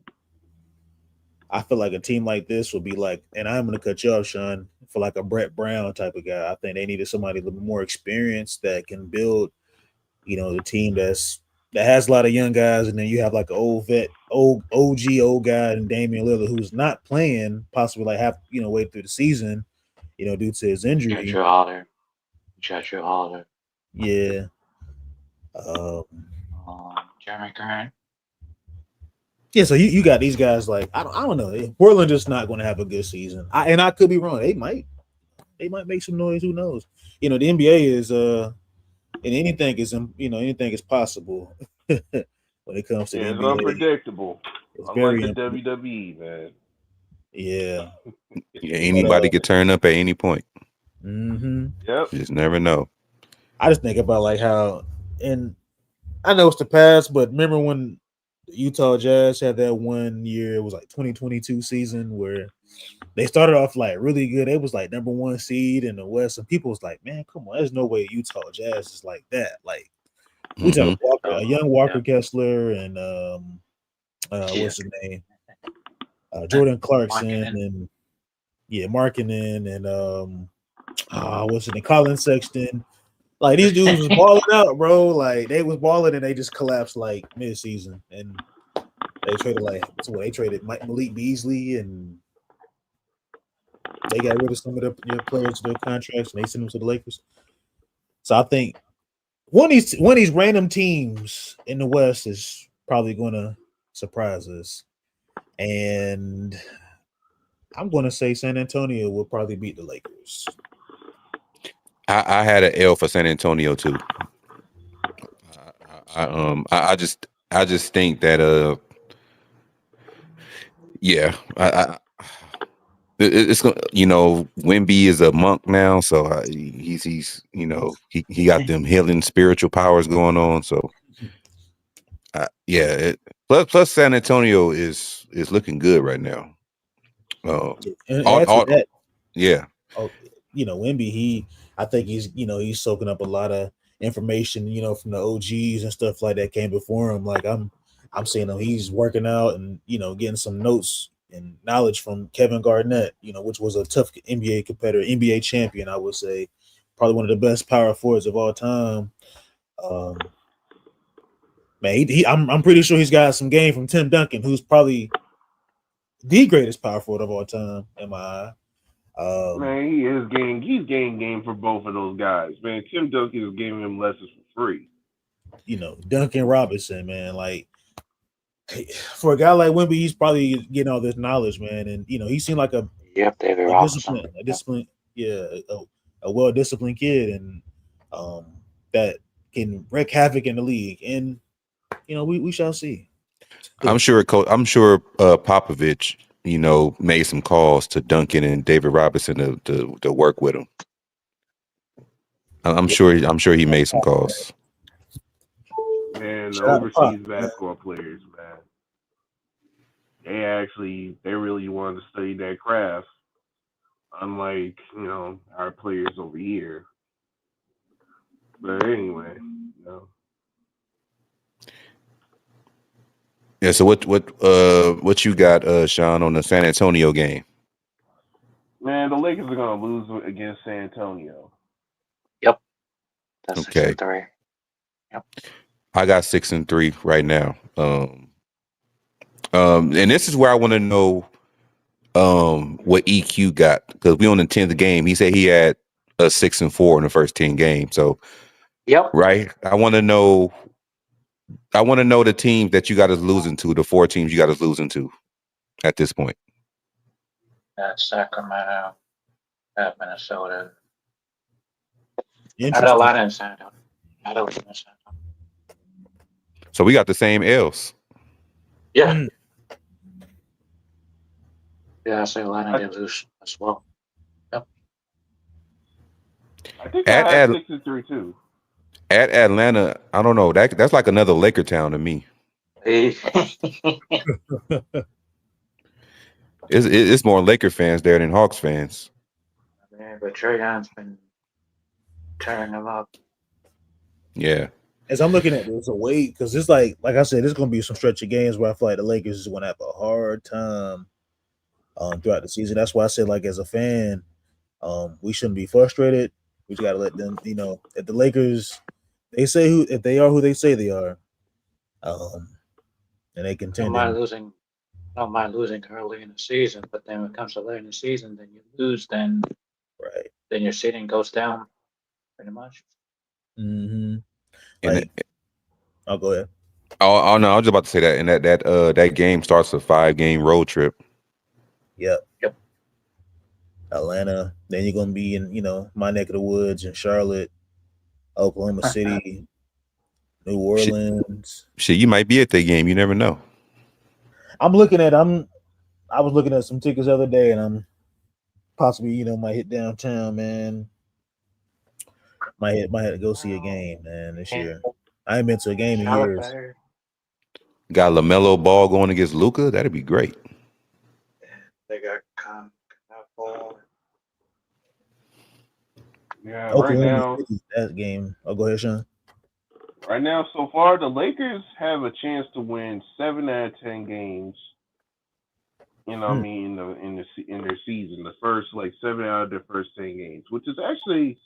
I feel like a team like this would be like, and I'm going to cut you off, Sean, for like a Brett Brown type of guy. I think they needed somebody a little more experienced that can build, the team that has a lot of young guys, and then you have like an old vet, old guy, and Damian Lillard who's not playing, possibly like half, way through the season, due to his injury. Judge your Holder. Yeah. Jeremy Grant. Yeah, so you got these guys like I don't know. Portland just not going to have a good season. I could be wrong. They might make some noise. Who knows? The NBA is and anything is anything is possible when it comes to the Yeah, it's NBA. unpredictable. It's Unlike very the WWE, man. yeah. Yeah, anybody could turn up at any point. Yep. You just never know. I just think about like how, and I know it's the past, but remember when the Utah Jazz had that 1 year? It was like 2022 season where they started off like really good. It was like number 1 seed in the West, and people was like, "Man, come on, there's no way Utah Jazz is like that." Like we talking a young Walker Kessler and what's his name, Jordan Clarkson and Markkinen and what's his name, Colin Sexton. Like these dudes was balling out, bro. Like they was balling and they just collapsed like mid-season, and they traded they traded Malik Beasley and they got rid of some of their players to their contracts and they sent them to the Lakers. So I think one of these random teams in the West is probably going to surprise us, and I'm going to say San Antonio will probably beat the Lakers. I had an L for San Antonio too. I just think that it's Wemby is a monk now, so he's he got them healing spiritual powers going on. So plus San Antonio is looking good right now. And add to that, yeah. Wemby, I think he's soaking up a lot of information, from the OGs and stuff like that came before him. Like I'm seeing him, he's working out and getting some notes and knowledge from Kevin Garnett, which was a tough NBA competitor, NBA champion, I would say, probably one of the best power forwards of all time. Man, I'm pretty sure he's got some game from Tim Duncan, who's probably the greatest power forward of all time in my eye. Man, he's getting game for both of those guys. Man, Tim Duncan is giving him lessons for free. Duncan Robinson, man, like for a guy like Wemby, he's probably getting all this knowledge, man, and he seemed like a disciplined, a well-disciplined kid, and that can wreak havoc in the league, and we shall see. I'm sure Popovich, made some calls to Duncan and David Robinson to work with him. I'm sure he made some calls. Man, the overseas basketball players, man, they really wanted to study that craft, unlike our players over here. But anyway, Yeah. So what you got, Sean, on the San Antonio game? Man, the Lakers are gonna lose against San Antonio. Yep. That's okay. 6-3. Yep. I got 6-3 right now. And this is where I want to know what EQ got, because we on the 10th game. He said he had a 6-4 in the first 10 games. So yep. Right. I want to know the teams that you got us losing to, the 4 teams you got us losing to at this point. Sacramento, Minnesota. Interesting. Atlanta and San Antonio. So we got the same L's. Yeah. Yeah, I say Atlanta did lose as well. Yep. I think I had 6-3 too. At Atlanta, I don't know. That's like another Laker town to me. Hey. It's more Laker fans there than Hawks fans. Man, but Trae Young's been tearing them up. Yeah. As I'm looking at this away, because it's like I said, there's going to be some stretch of games where I feel like the Lakers is going to have a hard time throughout the season. That's why I said, like, as a fan, we shouldn't be frustrated. We just got to let them, if the Lakers, if they are who they say they are, and they contend. Don't mind losing early in the season, but then when it comes to late in the season, then you lose, then your seeding goes down pretty much. Mm-hmm. I'll go ahead. Oh no, I was just about to say that. And that game starts a 5-game road trip. Yep. Yep. Atlanta. Then you're gonna be in, my neck of the woods in Charlotte. Oklahoma City, New Orleans. Shit, you might be at the game. You never know. I was looking at some tickets the other day, and I'm possibly, might hit downtown, man. Might have to go see a game, man, this year. I ain't been to a game in years. Got LaMelo Ball going against Luka. That'd be great. They got ball. Yeah, Oklahoma right now. City, that game. Oh, go ahead, Sean. Right now, so far, the Lakers have a chance to win 7 out of 10 games. You know, what I mean, in their season, the first 7 out of their first 10 games, which is actually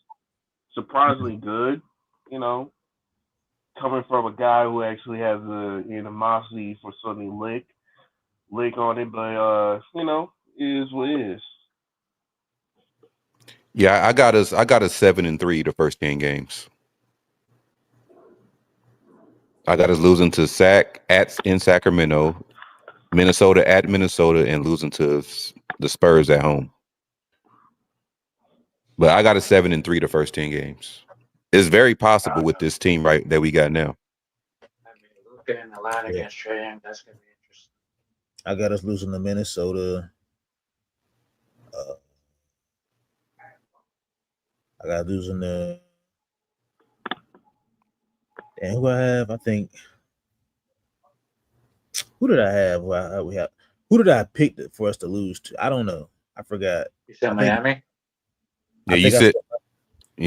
surprisingly good. You know, coming from a guy who actually has the animosity for Sonny Lick on it, but it is what it is. Yeah, I got us 7-3 the first 10 games. I got us losing to in Sacramento, Minnesota at Minnesota, and losing to the Spurs at home. But I got a 7-3 the first 10 games. It's very possible with this team right that we got now. I mean, Luka in the line against Trae Young, that's gonna be interesting. I got us losing to Minnesota. I got losing the. And who I have? I think. Who did I have? Who did I pick for us to lose to? I don't know. I forgot. You said Miami? Yeah,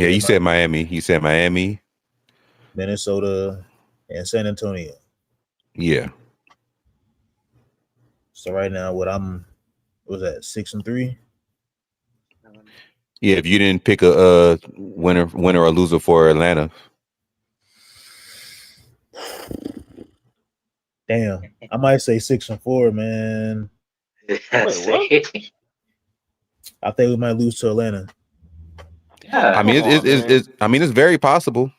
you said Miami. You said Miami, Minnesota, and San Antonio. Yeah. So right now, what was that 6-3? Yeah, if you didn't pick a winner or loser for Atlanta. Damn, I might say 6-4, man. Wait, what? I think we might lose to Atlanta. Yeah, I mean, it's very possible.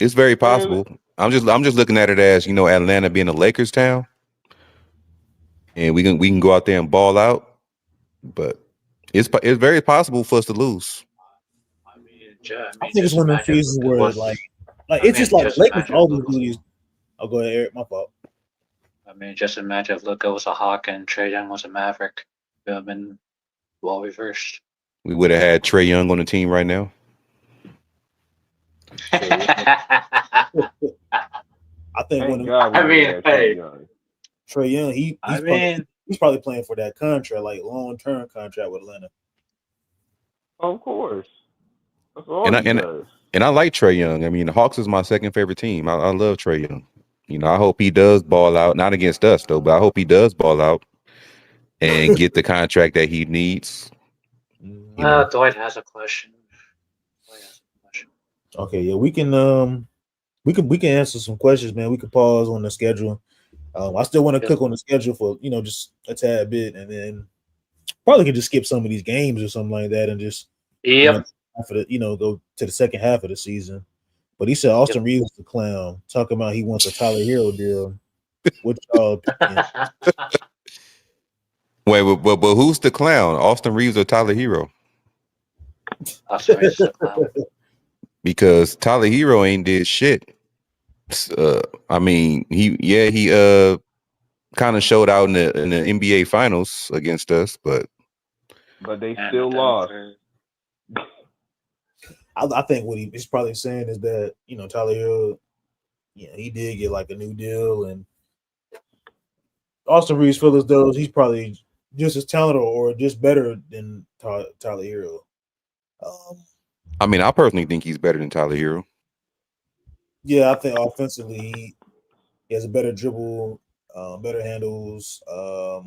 It's very possible. I'm just looking at it as, Atlanta being a Lakers town, and we can go out there and ball out, but it's very possible for us to lose. I think it's one of those seasons where it's just like Lakers always do these. I'll go ahead, Eric. My fault. I mean, just imagine if Luka was a Hawk and Trae Young was a Maverick. It would have been well reversed. We would have had Trae Young on the team right now. I think Trae Young, he's probably playing for that contract, like long-term contract with Atlanta. Of course. That's all he does. And I like Trae Young. I mean, the Hawks is my second favorite team. I love Trae Young. I hope he does ball out. Not against us, though, but I hope he does ball out and get the contract that he needs. Dwight has a question. Okay, yeah, we can answer some questions, man. We can pause on the schedule. I still want to cook on the schedule for just a tad bit, and then probably could just skip some of these games or something like that, and just after the go to the second half of the season. But he said Austin Reaves is the clown, talking about he wants a Tyler Hero deal. What's y'all opinion? Wait, but who's the clown? Austin Reaves or Tyler Hero? Austin Reaves is the clown. Because Tyler Hero ain't did shit. I mean, he kind of showed out in the NBA Finals against us, but they still lost. I think what he's probably saying is that Tyler Hero, he did get like a new deal, and Austin Reaves feels as though he's probably just as talented or just better than Tyler Hero. I mean, I personally think he's better than Tyler Hero. Yeah, I think offensively he has a better dribble, better handles. I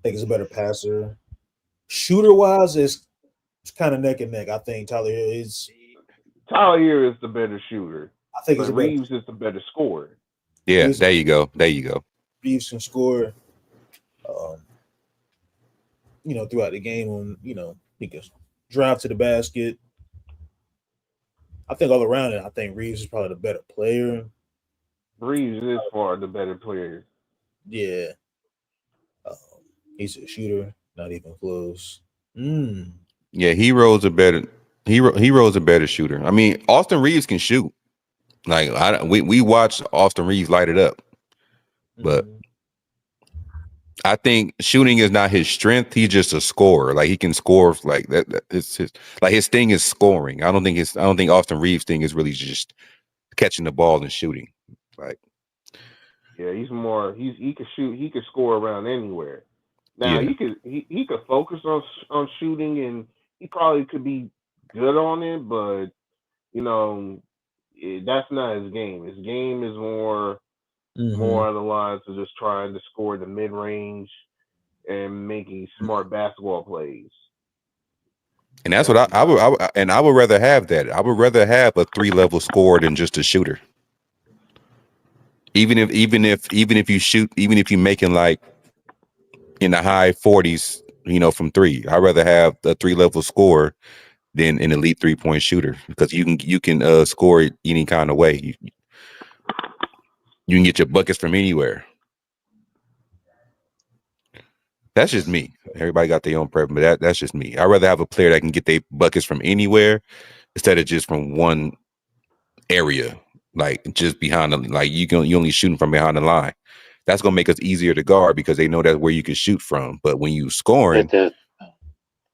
think he's a better passer. Shooter-wise, it's kind of neck and neck. I think Tyler Hero is the better shooter. I think Reaves is the better scorer. Yeah, there you go. Reaves can score, throughout the game. On he can drive to the basket. I think all around it, I think Reaves is probably the better player. Reaves is far the better player. Yeah, he's a shooter, not even close. Yeah, Heroes are better. Hero's a better shooter. I mean, Austin Reaves can shoot. Like we watched Austin Reaves light it up, but I think shooting is not his strength. He's just a scorer. Like he can score like that. It's his thing is scoring. I don't think Austin Reaves' thing is really just catching the ball and shooting. Like Yeah, he could shoot. He could score around anywhere. Now yeah. he could focus on shooting, and he probably could be good on it, but you know that's not his game. His game is more on the lines of just trying to score the mid range and making smart basketball plays. And that's what I would rather have that. I would rather have a 3-level scorer than just a shooter. Even if you shoot, even if you're making like in the high 40s, from three, I'd rather have a 3-level scorer than an elite 3-point shooter because you can score any kind of way. You can get your buckets from anywhere. That's just me. Everybody got their own preference, but that's just me. I'd rather have a player that can get their buckets from anywhere instead of just from one area, like just behind the like you only shooting from behind the line. That's gonna make us easier to guard because they know that's where you can shoot from. But when you scoring, It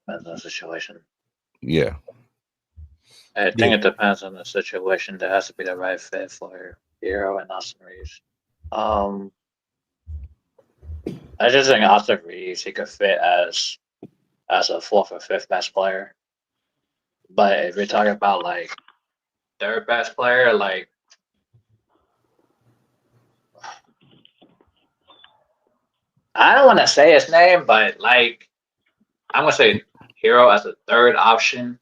depends on the situation. yeah. I think it depends on the situation. There has to be the right fit for Hero and Austin Reaves. I just think Austin Reaves he could fit as a fourth or fifth best player. But if you're talking about like third best player, like I don't want to say his name, but like I'm gonna say Hero as a third option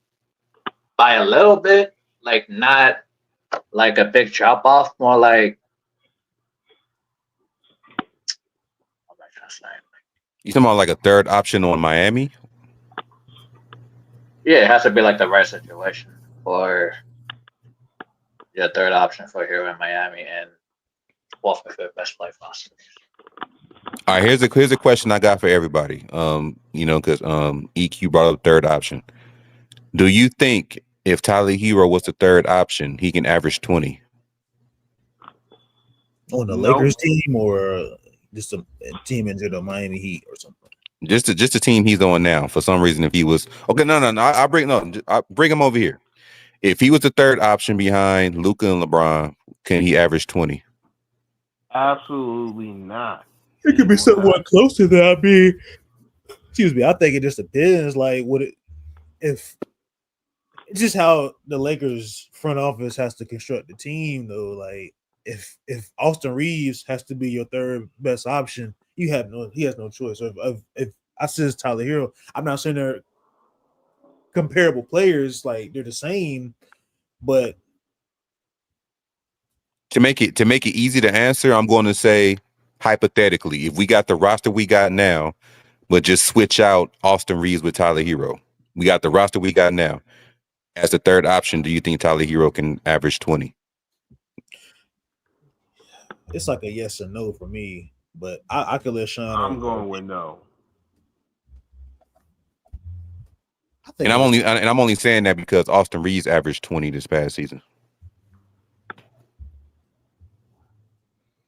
by a little bit, like not like a big drop off, more like what am I trying to say? You talking about like a third option on Miami? Yeah, it has to be like the right situation for your third option for Hero in Miami and fourth or fifth best play for Austin. All right, here's a question I got for everybody. Because EQ brought up third option. Do you think if Tyler Hero was the third option, he can average 20? On the Lakers team or just a team in the Miami Heat or something? Just the team he's on now. For some reason, if he was no, I bring him over here. If he was the third option behind Luka and LeBron, can he average 20? Absolutely not. It could be somewhat close to that. Excuse me. I think it just depends. Like, if it's just how the Lakers front office has to construct the team, though. Like, if Austin Reaves has to be your third best option, he has no choice. So if I says Tyler Hero, I'm not saying they're comparable players, like they're the same, but to make it easy to answer, I'm going to say hypothetically, if we got the roster we got now, but just switch out Austin Reaves with Tyler Hero, we got the roster we got now. As the third option, do you think Tyler Hero can average 20? It's like a yes or no for me, but I could let Sean. I'm going with no. And I'm only saying that because Austin Reaves averaged 20 this past season.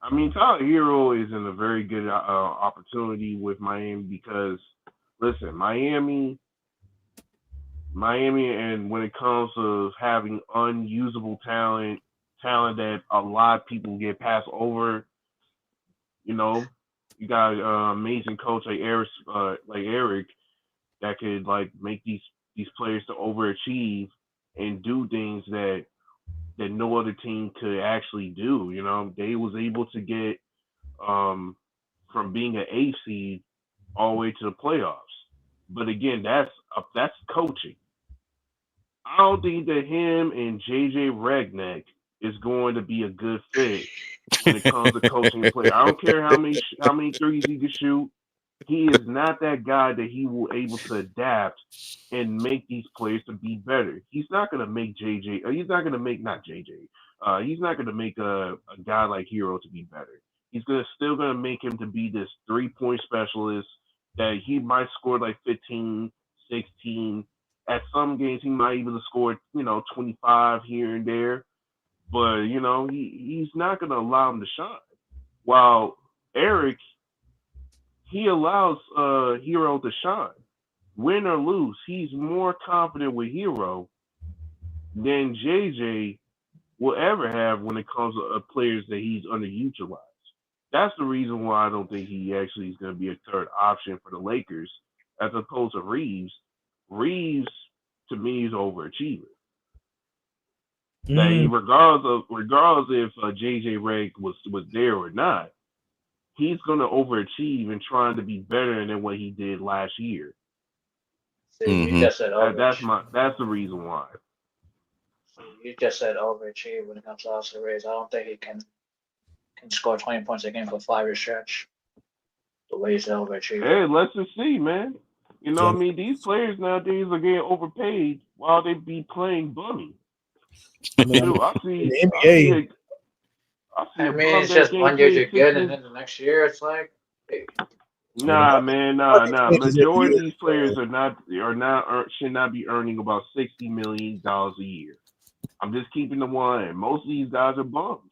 I mean, Tyler Hero is in a very good opportunity with Miami because, listen, Miami, and when it comes to having unusable talent that a lot of people get passed over, you got an amazing coach like Eric that could like make these players to overachieve and do things that no other team could actually do. They was able to get from being an 8 seed all the way to the playoffs. But again, that's coaching. I don't think that him and JJ Redick is going to be a good fit when it comes to coaching play. I don't care how many threes he can shoot. He is not that guy that he will able to adapt and make these players to be better. He's not going to make JJ. He's not going to make not JJ. He's not going to make a guy like Hero to be better. He's still going to make him to be this 3-point specialist that he might score like 15, 16, At some games, he might even have scored, 25 here and there. But, he's not going to allow him to shine. While Eric, he allows Hero to shine. Win or lose, he's more confident with Hero than JJ will ever have when it comes to players that he's underutilized. That's the reason why I don't think he actually is going to be a third option for the Lakers as opposed to Reaves. Reaves, to me, is overachiever. That regardless if JJ Redick was there or not, he's going to overachieve and trying to be better than what he did last year. See, you just said That's the reason why. You just said overachieve when it comes to Austin Reaves. I don't think he can score 20 points a game for 5-year stretch. The way he's overachieving. Hey, let's just see, man. What I mean? These players nowadays are getting overpaid while they be playing bummy. I see it's just 1 year you're good, and then the next year it's like, hey. Nah. Majority of these players should not be earning about $60 million a year. I'm just keeping the one. Most of these guys are bums.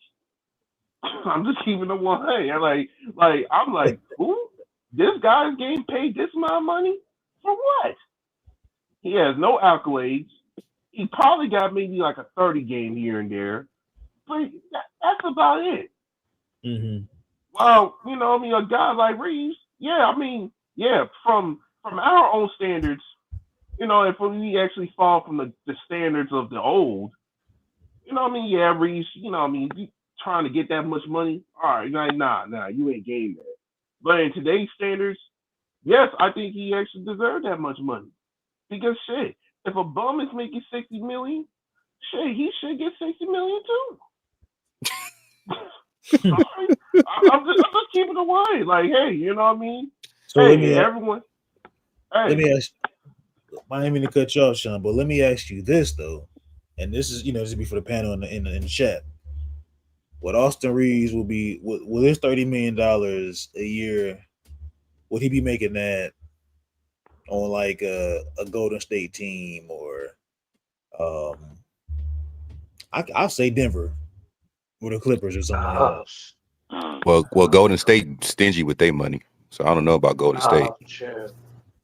I'm just keeping the one. I'm like, who? This guy's getting paid this amount of money for what? He has no accolades. He probably got maybe like a 30 game here and there, but that's about it. Mm-hmm. Well, a guy like Reaves, from our own standards, if we actually fall from the standards of the old, Reaves, you trying to get that much money, all right, nah, you ain't getting that. But in today's standards, yes, I think he actually deserved that much money. Because shit, if a bum is making $60 million, shit, he should get $60 million too. Sorry. I'm just keeping it away. Like, hey, you know what I mean? So hey, let me ask you, I didn't mean to cut you off, Sean, but let me ask you this though. And this is, this will be for the panel in the chat. What Austin Reaves will his $30 million a year, would he be making that on like a Golden State team or I'll say Denver or the Clippers or something like that. Well, Golden State stingy with their money, so I don't know about Golden State. Sure.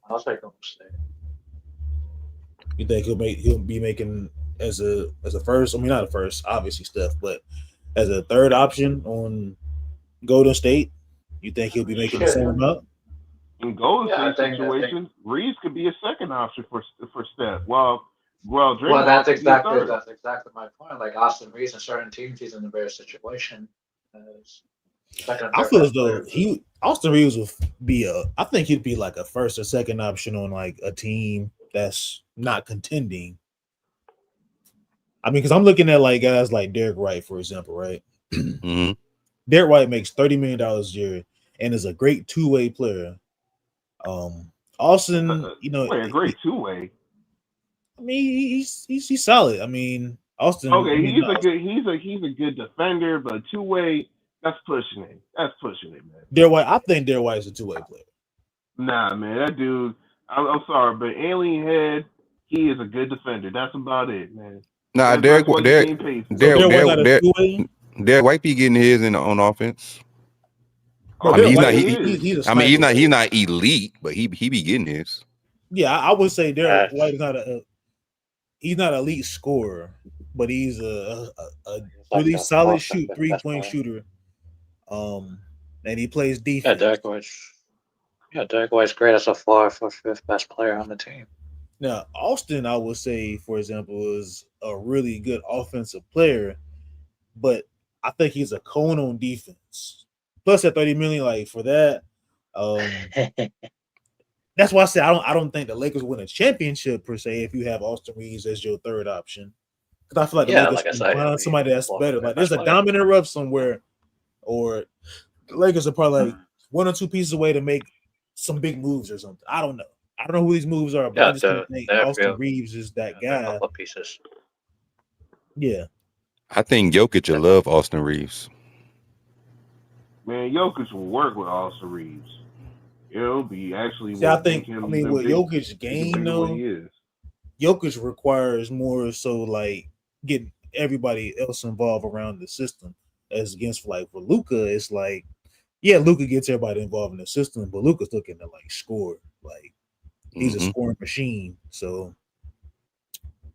I'll say Golden State. You think he'll be making as a first? I mean, not a first, obviously, Steph, but as a third option on Golden State, you think he'll be making the same amount? In Golden State situation, Reaves could be a second option for Steph. Well, that's exactly my point. Like Austin Reaves in certain teams, he's in a better situation. I feel as though Austin Reaves would be I think he'd be like a first or second option on like a team that's not contending. I mean, because I'm looking at like guys like Derek White, for example, right? Mm-hmm. Derek White makes $30 million a year and is a great two-way player. Austin, a great two-way. I mean, he's solid. I mean, Austin. Okay, he's a good defender, but two-way, that's pushing it. That's pushing it, man. Derek White, I think Derek White is a two-way player. Nah, man, that dude. I'm sorry, but Alien Head, he is a good defender. That's about it, man. Nah, Derek White be getting his on offense. He's not elite, but he be getting his. Yeah, I would say Derek White is he's not an elite scorer, but he's a really solid three-point shooter. And he plays defense. Derek White's great as a fourth or fifth best player on the team. Now, Austin, I would say, for example, is a really good offensive player, but I think he's a cone on defense. Plus, at $30 million, like for that, that's why I said I don't think the Lakers win a championship per se if you have Austin Reaves as your third option. Because I feel like the Lakers can find somebody that's better. Like there's a dominant ref somewhere, or the Lakers are probably like one or two pieces away to make some big moves or something. I don't know. I don't know who these moves are, but I just don't think Austin Reaves is that guy. A couple of pieces. Yeah. I think Jokic will love Austin Reaves. Man, Jokic will work with Austin Reaves. It'll be actually. See, I think. I mean, with Jokic's game though, Jokic requires more so like getting everybody else involved around the system, as against like for Luka, it's like Luka gets everybody involved in the system, but Luka's looking to like score. Like he's a scoring machine. So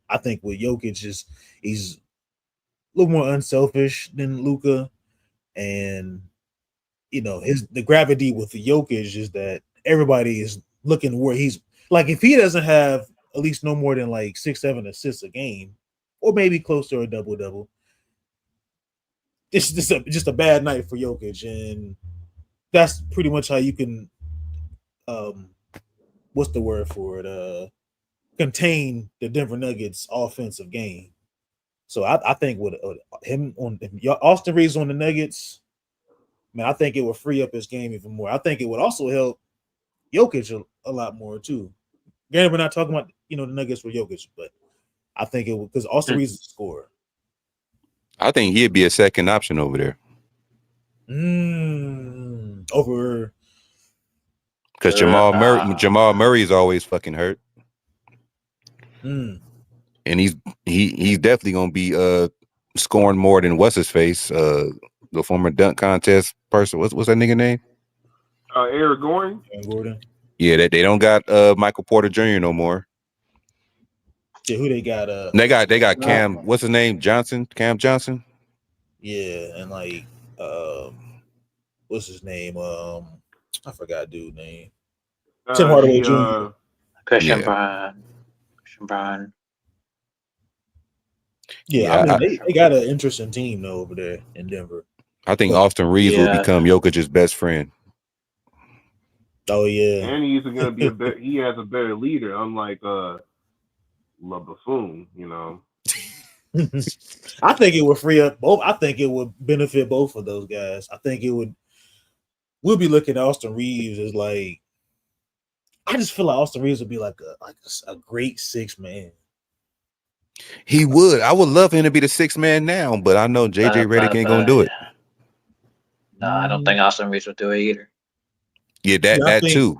I think with Jokic he's a little more unselfish than Luka, and the gravity with the Jokic is that everybody is looking where he's like if he doesn't have at least no more than like 6-7 assists a game, or maybe close to a double, it's just a bad night for Jokic, and that's pretty much how you can what's the word for it? Contain the Denver Nuggets offensive game. So I think with him on Austin Reaves on the Nuggets, man, I think it would free up his game even more. I think it would also help Jokic a lot more too. Granted, we're not talking about the Nuggets with Jokic, but I think it would because Austin Reaves is a scorer. I think he'd be a second option over there. Over because Jamal Murray is always fucking hurt, and he's definitely gonna be scoring more than what's his face, the former dunk contest person. What's that nigga name? Eric Gordon. Yeah, they don't got Michael Porter Jr. no more. Yeah, who they got? They got Cam. What's his name? Cam Johnson. Yeah, and like what's his name? I forgot dude's name. Tim Hardaway Jr. Christian Brown. Yeah, I mean they got an interesting team though over there in Denver. I think Austin Reaves will become Jokic's best friend. Oh yeah, and he's gonna be he has a better leader, unlike LeBron. I think it would free up both. I think it would benefit both of those guys. I think it would. We'll be looking at Austin Reaves as like. I just feel like Austin Reaves would be like a great 6-man. He would. I would love him to be the 6th man now, but I know JJ Redick ain't gonna do it. No, I don't think Austin Reaves will do it either. Yeah, that too.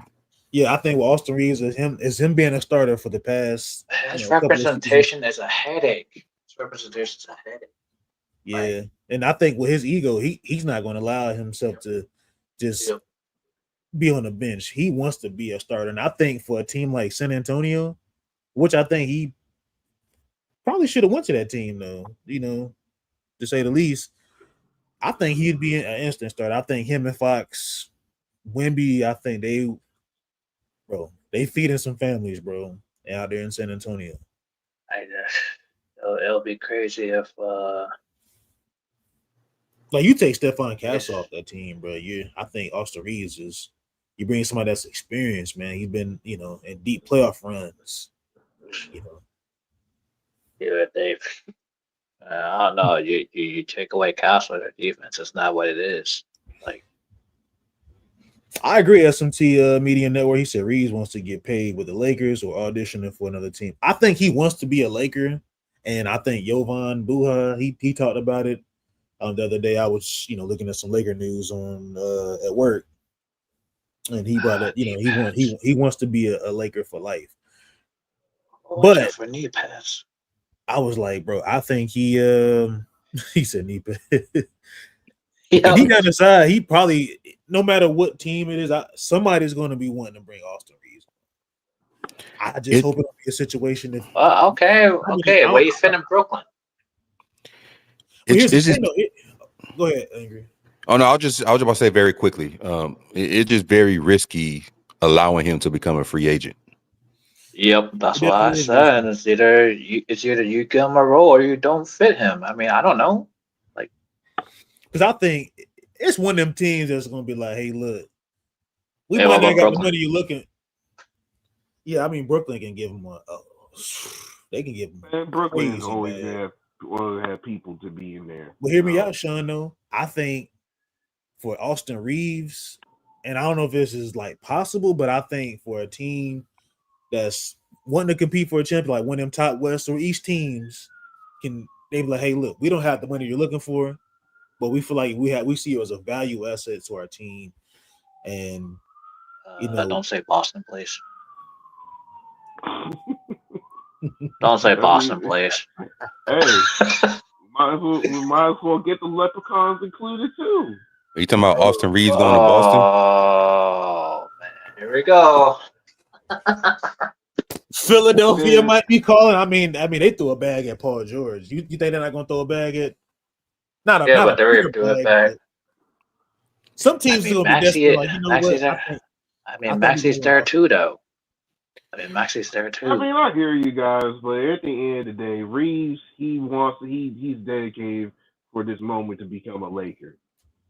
Yeah, I think with Austin Reaves is him being a starter for the past. His representation is a headache. His representation is a headache. Yeah, and I think with his ego, he's not going to allow himself to just be on the bench. He wants to be a starter, and I think for a team like San Antonio, which I think he probably should have went to that team, though. To say the least, I think he'd be an instant starter. I think him and Fox, Wemby, I think they feeding some families, bro, out there in San Antonio. It'll be crazy if like you take Stephon Castle off that team, bro. I think Austin Reaves you bring somebody that's experienced, man. He's been in deep playoff runs. Yeah, Dave. I don't know. You take away Castle, their defense. It's not what it is. Like, I agree. SMT Media Network. He said Reaves wants to get paid with the Lakers or auditioning for another team. I think he wants to be a Laker, and I think Jovan Buha he talked about it the other day. I was looking at some Laker news on at work, and he brought it. He wants to be a Laker for life. But for knee pass. I was like, bro, I think he said knee pass. Yeah. If he got inside, he probably, no matter what team it is, somebody's going to be wanting to bring Austin Reaves. I just hope it'll be a situation. Okay. Where you fit in Brooklyn? Go ahead, Angry. Oh no, I was just about to say very quickly. It's just very risky allowing him to become a free agent. Yep, that's what I said. It's either you give him a role or you don't fit him. I mean, I don't know. Because I think it's one of them teams that's going to be like, hey, look, we might not got the money you're looking. Yeah, I mean, Brooklyn can give him they can give him. Man, Brooklyn is always have people to be in there. But hear me out, Sean, though. I think for Austin Reaves, and I don't know if this is like possible, but I think for a team that's wanting to compete for a champion, like one of them top West or East teams, they be like, hey, look, we don't have the money you're looking for, but we feel like we see you as a value asset to our team. And don't say Boston, please. Don't say Boston, please. Hey, we might as well get the Leprechauns included too. Are you talking about Austin Reaves going to Boston? Oh man, here we go. Philadelphia Yeah. might be calling. I mean, they threw a bag at Paul George. You think they're not going to throw a bag at? Not Yeah, a but they're bigger doing bag. back. But some teams are going to be desperate. Like, you know what? I think Maxi's we're there gonna- too, though. Maxi's there too. I mean, I hear you guys, but at the end of the day, Reaves, he's dedicated for this moment to become a Laker.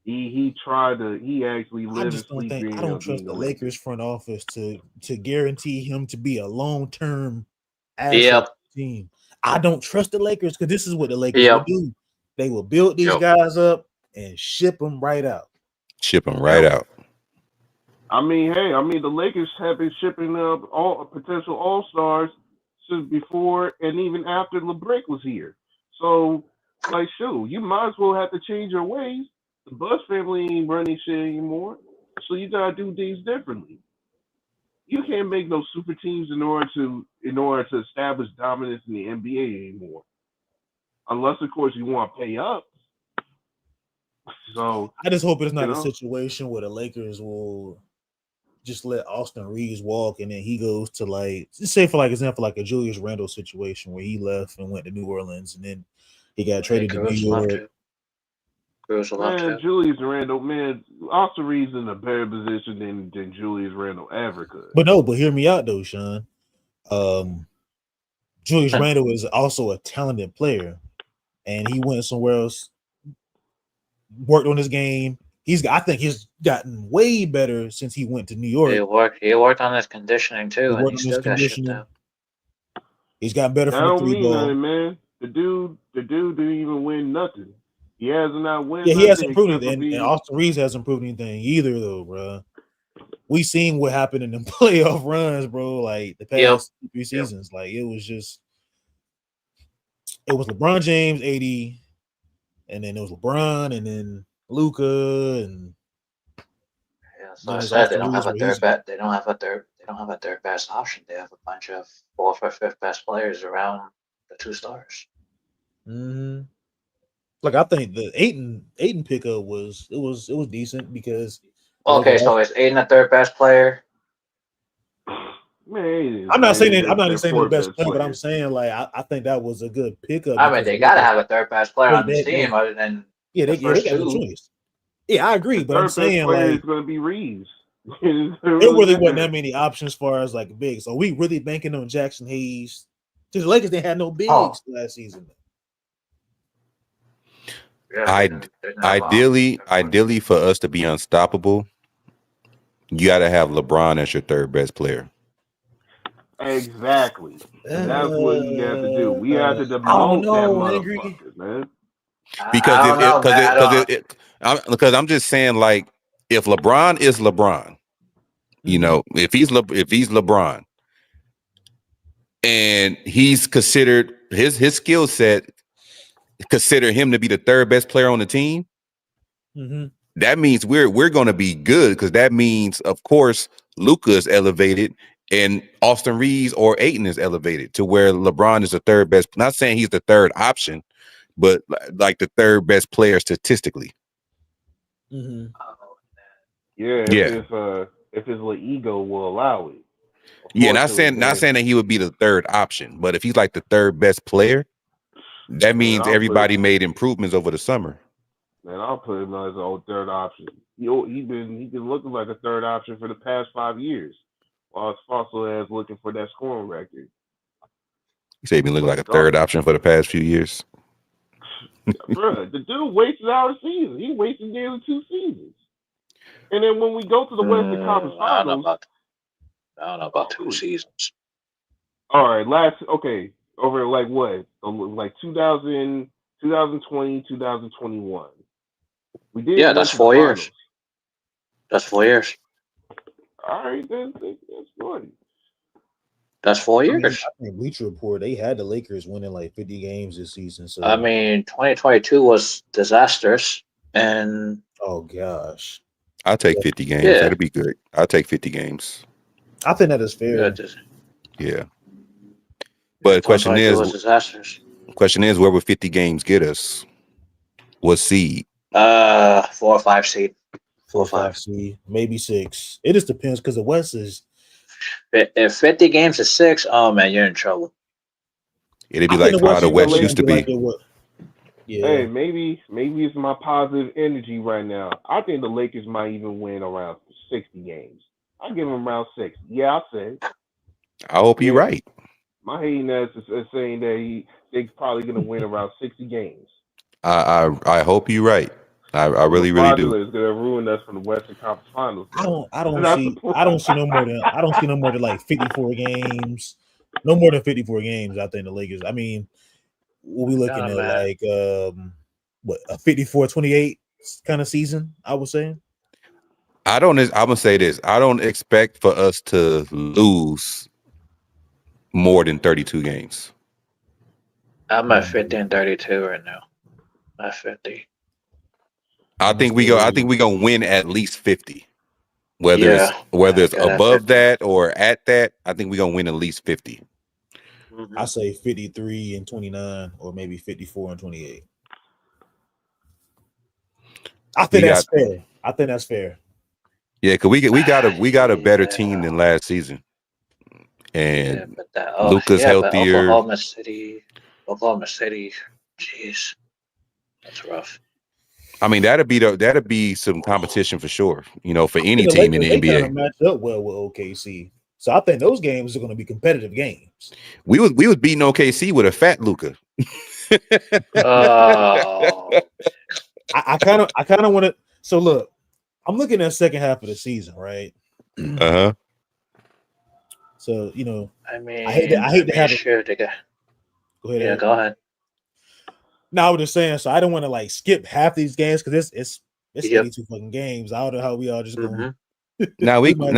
He actually I lived just and don't sleep think I don't trust the Lakers front office to guarantee him to be a long-term asset Yep. to the team. I don't trust the Lakers because this is what the Lakers Yep. will do. They will build these guys up and ship them right out. Ship them right out. I mean, the Lakers have been shipping up all potential All-Stars since before and even after LeBron was here. So, like, shoot, you might as well have to change your ways. The Buss family ain't running shit anymore, so you gotta do things differently. You can't make no super teams in order to establish dominance in the NBA anymore, unless of course you want to pay up. So I just hope it's not a situation where the Lakers will just let Austin Reaves walk and then he goes to, like, just say for example, like a Julius Randle situation where he left and went to New Orleans and then he got traded to New York. Man, Julius Randle, man, Austin Reaves in a better position than Julius Randle ever could. But hear me out though, Sean. Julius Randle is also a talented player, and he went somewhere else, worked on his game. I think he's gotten way better since he went to New York. He worked on his conditioning too, and he still got shipped out. He's gotten better from the three ball. Nothing, man. The dude didn't even win nothing. He hasn't not win. Yeah, he hasn't improved anything, and Austin Reaves hasn't improved anything either, though, bro. We seen what happened in the playoff runs, bro. Like the past 3 seasons, like it was LeBron James 80, and then it was LeBron, and then Luka, and so I said they don't have a third best. They don't have a third best option. They have a bunch of 4th or 5th best players around the 2 stars. Mm-hmm. Like I think the Ayton pickup was decent because so is Ayton the 3rd best player? Man, I'm not saying the best player, but I'm saying like I think that was a good pickup. I mean, they gotta have a 3rd best player on this team other than they got no choice. Yeah, I agree, but I'm saying like it's gonna be Reaves. There really wasn't that many options as far as like big. So we really banking on Jackson Hayes. Because the Lakers they had no bigs last season. Yeah, ideally for us to be unstoppable, you got to have LeBron as your 3rd best player. Exactly. That's what we have to do. We have to demote that motherfucker, man. Because I'm just saying, like, if LeBron is LeBron, you know, if he's LeBron, and he's considered his skill set, consider him to be the 3rd best player on the team. Mm-hmm. That means we're going to be good because that means, of course, Luka is elevated and Austin Reaves or Ayton is elevated to where LeBron is the 3rd best. Not saying he's the 3rd option, but like the 3rd best player statistically. Mm-hmm. If his little ego will allow it. Yeah, not saying that he would be the 3rd option, but if he's like the 3rd best player, that means everybody made improvements over the summer. Man, I'll put him as a 3rd option. He's been looking like a 3rd option for the past 5 years, while his fossil ass looking for that scoring record. You say he's been looking like a 3rd option for the past few years. Bro, the dude wasted our season. He wasted nearly 2 seasons. And then when we go to the Western Conference Finals, I don't know about 2 seasons. All right, over like what? Like 2020, 2021. We did. Yeah, that's 4 years. That's 4 years. All right, that's good. That's 4 years. I think Bleacher Report, they had the Lakers winning like 50 games this season. So I mean, 2022 was disastrous, and oh gosh, I'll take 50 games. Yeah. That'd be good. I'll take 50 games. I think that is fair. Yeah. But the question 2022 is, was disastrous. where would 50 games get us? What seed? 4 or 5 seed. 4 or 5. seed, maybe 6. It just depends because the West is. If 50 games is 6, oh man, you're in trouble. It'd be I think like the how the is West gonna used to like be. it was. Yeah. Hey, maybe it's my positive energy right now. I think the Lakers might even win around 60 games. I give them around 60. Yeah, I say. I hope you're right. My hating ass is saying that they're probably gonna win around 60 games. I hope you're right. I really do. Is gonna ruin us from the Western Conference Finals. I don't see no more than like 54 games. No more than 54 games. I think the Lakers. I mean, we'll be looking at man. like what, a 54-28 kind of season, I would say. I'm gonna say this. I don't expect for us to lose more than 32 games. I'm at 50 and 32 right now. At 50. I think we're gonna win at least 50. Whether it's above that or at that, I think we're gonna win at least 50. I say 53 and 29, or maybe 54 and 28. I think that's fair. Yeah, because we got a better team than last season, and Luka's healthier. Oklahoma City, jeez, that's rough. I mean, that'd be some competition for sure. You know, for any team in the NBA. They match up well with OKC, so I think those games are going to be competitive games. We was beating OKC with a fat Luka. I kind of want to. So look, I'm looking at the second half of the season, right? Uh-huh. So, you know, I mean, I hate to have it. Go ahead. Yeah, go ahead. No, I was just saying. So I don't want to like skip half these games because it's 82 fucking games. I don't know how we all just going. Now we could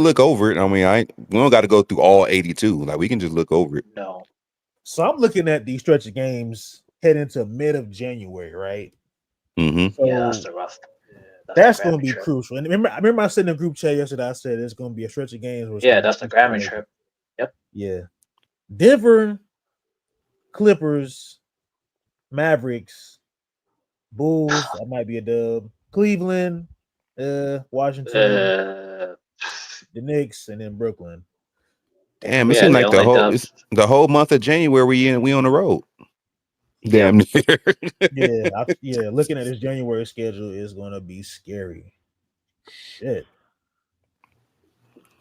look over it. I mean, we don't got to go through all 82. Like we can just look over it. No. So I'm looking at these stretch of games heading to mid of January, right? Mm-hmm. So yeah, that's the rough. That's going to be crucial. And remember I said in the group chat yesterday, I said it's going to be a stretch of games. Yeah, that's the Grammy trip. Yep. Yeah. Denver, Clippers, Mavericks, Bulls. That might be a dub. Cleveland, Washington, the Knicks, and then Brooklyn. Damn, it seems like the whole month of January we on the road. Damn near. Yeah. Looking at this January schedule is going to be scary. Shit.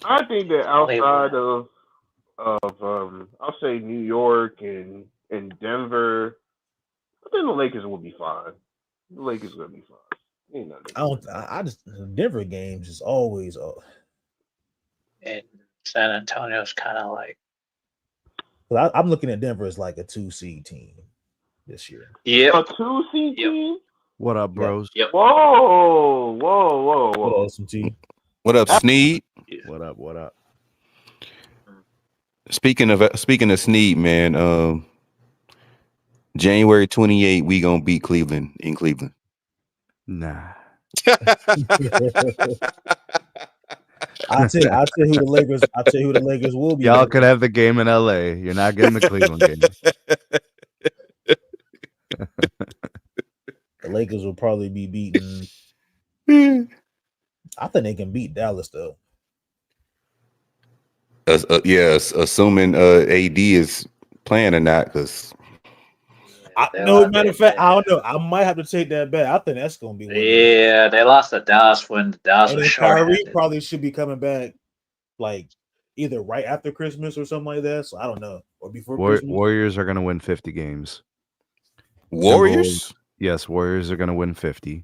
I think that outside of I'll say New York and Denver, I think the Lakers will be fine. The Lakers will be fine. Ain't nothing. I just Denver games is always and San Antonio's kind of like. Well, I'm looking at Denver as like a 2-seed team this year. Yeah, a 2-seed team. What up, bros? Yep. Whoa. What up, SMT? What up, Sneed? What up? Speaking of Sneed, man, January 28th, we gonna beat Cleveland in Cleveland. Nah. I'll tell you who the Lakers will be. Y'all could have the game in LA. You're not getting the Cleveland game. The Lakers will probably be beaten. I think they can beat Dallas though. Assuming AD is playing or not, because matter of fact, I don't know. I might have to take that back. I think that's going to be. Yeah, they lost to Dallas when Dallas was short. Kyrie probably should be coming back, like either right after Christmas or something like that. So I don't know, or before Christmas. Warriors are going to win 50 games. Warriors? Yes, Warriors are going to win 50.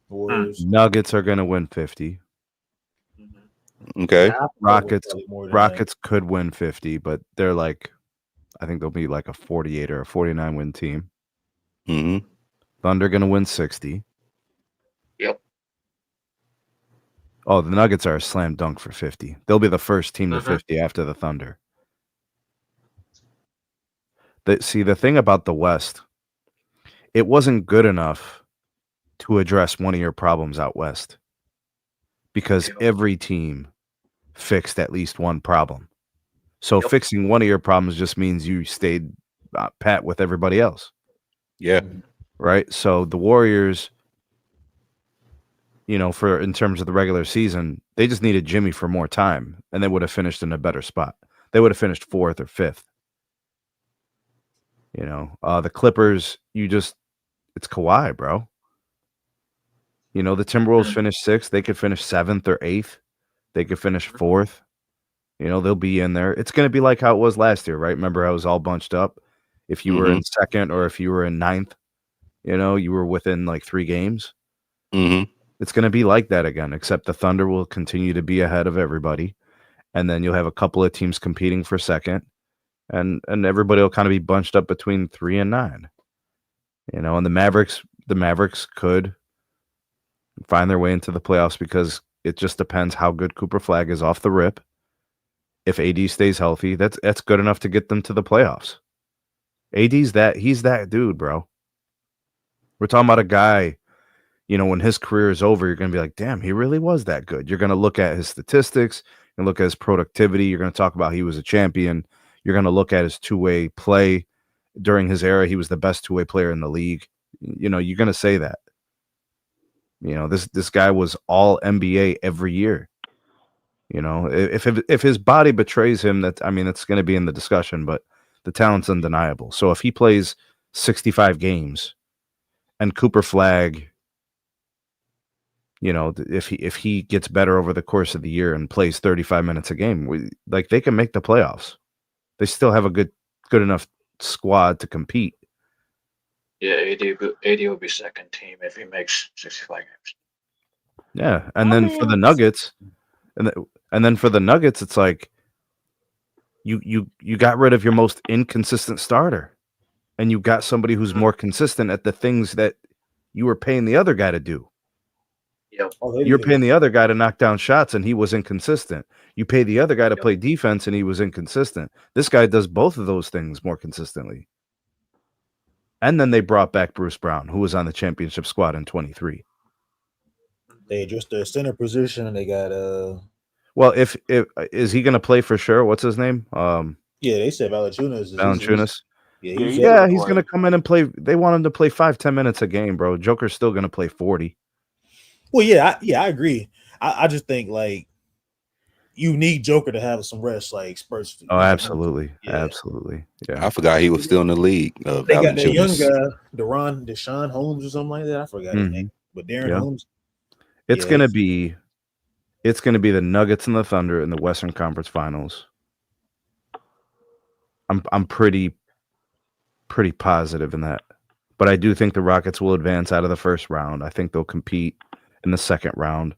Warriors. Nuggets are going to win 50. Okay. Rockets could win 50, but they're like, I think they'll be like a 48 or a 49 win team. Mm-hmm. Thunder going to win 60. Yep. Oh, the Nuggets are a slam dunk for 50. They'll be the first team to 50 after the Thunder. The thing about the West, it wasn't good enough to address one of your problems out West because every team fixed at least one problem. So fixing one of your problems just means you stayed pat with everybody else. Yeah. Right. So the Warriors, for in terms of the regular season, they just needed Jimmy for more time, and they would have finished in a better spot. They would have finished 4th or 5th. The Clippers, it's Kawhi, bro. The Timberwolves finished 6th. They could finish 7th or 8th. They could finish 4th. They'll be in there. It's going to be like how it was last year, right? Remember how it was all bunched up? If you were in 2nd or if you were in 9th, you were within like 3 games. Mm-hmm. It's going to be like that again, except the Thunder will continue to be ahead of everybody. And then you'll have a couple of teams competing for 2nd. And everybody will kind of be bunched up between 3 and 9. And the Mavericks could find their way into the playoffs because it just depends how good Cooper Flag is off the rip. If AD stays healthy, that's good enough to get them to the playoffs. He's that dude, bro. We're talking about a guy, when his career is over, you're going to be like, damn, he really was that good. You're going to look at his statistics and look at his productivity. You're going to talk about he was a champion. You're going to look at his two-way play. During his era, he was the best two-way player in the league. You're going to say that. This guy was all NBA every year. If his body betrays him, that's going to be in the discussion, but the talent's undeniable. So if he plays 65 games and Cooper Flag, if he gets better over the course of the year and plays 35 minutes a game, they can make the playoffs. They still have a good enough squad to compete. Yeah, AD will be 2nd team if he makes 65 games. Yeah, and then for the Nuggets, and then for the Nuggets, it's like you got rid of your most inconsistent starter, and you got somebody who's more consistent at the things that you were paying the other guy to do. Yep. You're paying the other guy to knock down shots, and he was inconsistent. You pay the other guy to play defense, and he was inconsistent. This guy does both of those things more consistently. And then they brought back Bruce Brown, who was on the championship squad in 23. They addressed their center position, and they got Well, if is he going to play for sure? What's his name? Yeah, they said Valanciunas. Valanciunas. He's going to come in and play. They want him to play 5-10 minutes a game, bro. Joker's still going to play 40. Well, I agree. I just think you need Joker to have some rest, like Spurs. Oh, absolutely, absolutely. Yeah, I forgot he was still in the league. They got that young guy, Deshaun Holmes or something like that. I forgot his name, but Darren Holmes. It's gonna be the Nuggets and the Thunder in the Western Conference Finals. I'm pretty positive in that, but I do think the Rockets will advance out of the first round. I think they'll compete in the second round.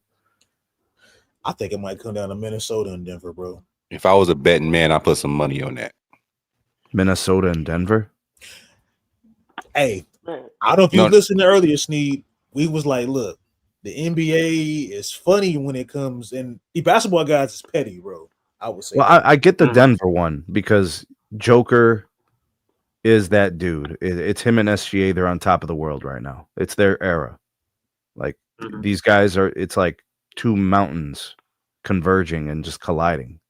I think it might come down to Minnesota and Denver, bro. If I was a betting man, I'd put some money on that. Minnesota and Denver. Hey, I don't know if you listened to earlier, Sneed. We was like, look, the NBA is funny when it comes, and the basketball guys is petty, bro. I would say. Well, I get the Denver one because Joker is that dude. It's him and SGA. They're on top of the world right now. It's their era. Like these guys are. It's like two mountains converging and just colliding.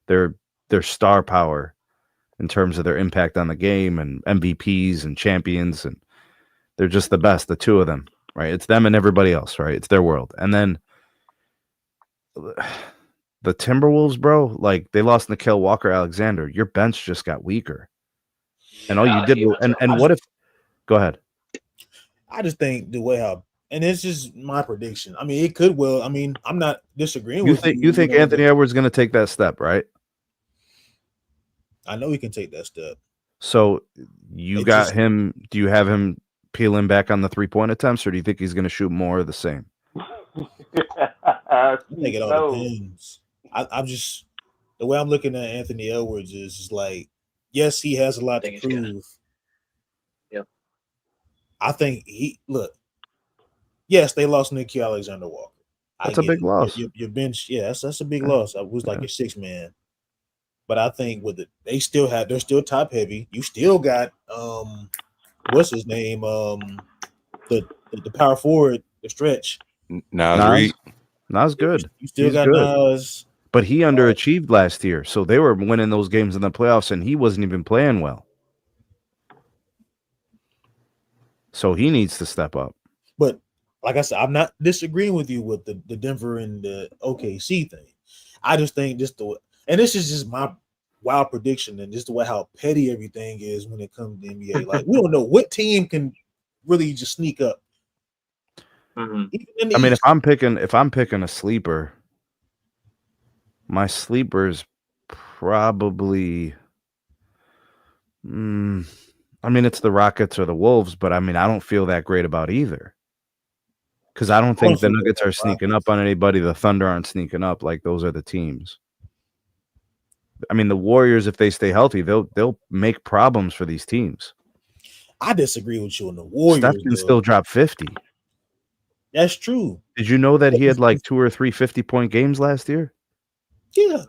Their star power in terms of their impact on the game and MVPs and champions, and they're just the best, the two of them, right? It's them and everybody else, right? It's their world. And then the Timberwolves, bro, like they lost Nickeil Walker-Alexander. Your bench just got weaker. And all you did and what if go ahead. I just think the way how, and it's just my prediction. I mean, it could well. I mean, I'm not disagreeing with you. You think Anthony Edwards is going to take that step, right? I know he can take that step. So you got him. Do you have him peeling back on the 3-point attempts, or do you think he's going to shoot more of the same? I think it all depends. I'm just the way I'm looking at Anthony Edwards is just like, yes, he has a lot to prove. Yep. I think yes, they lost Nickeil Alexander-Walker. That's a big loss. Your bench, that's a big loss. I was like your 6 man. But I think they're still top heavy. You still got what's his name? The power forward, the stretch. Nas Reed. Nas good. You still got Nas. But he underachieved last year, so they were winning those games in the playoffs, and he wasn't even playing well. So he needs to step up. But like I said, I'm not disagreeing with you with the Denver and the OKC thing. I just think and this is just my wild prediction and just the way how petty everything is when it comes to the NBA. Like, we don't know what team can really just sneak up. Mm-hmm. I mean, if I'm picking a sleeper, my sleeper is probably I mean, it's the Rockets or the Wolves, but I mean, I don't feel that great about either. Because I don't think the Nuggets are sneaking up on anybody. The Thunder aren't sneaking up. Like, those are the teams. I mean, the Warriors, if they stay healthy, they'll make problems for these teams. I disagree with you on the Warriors. Steph can still drop 50. That's true. Did you know that he had like 2 or 3 50-point games last year? Yeah.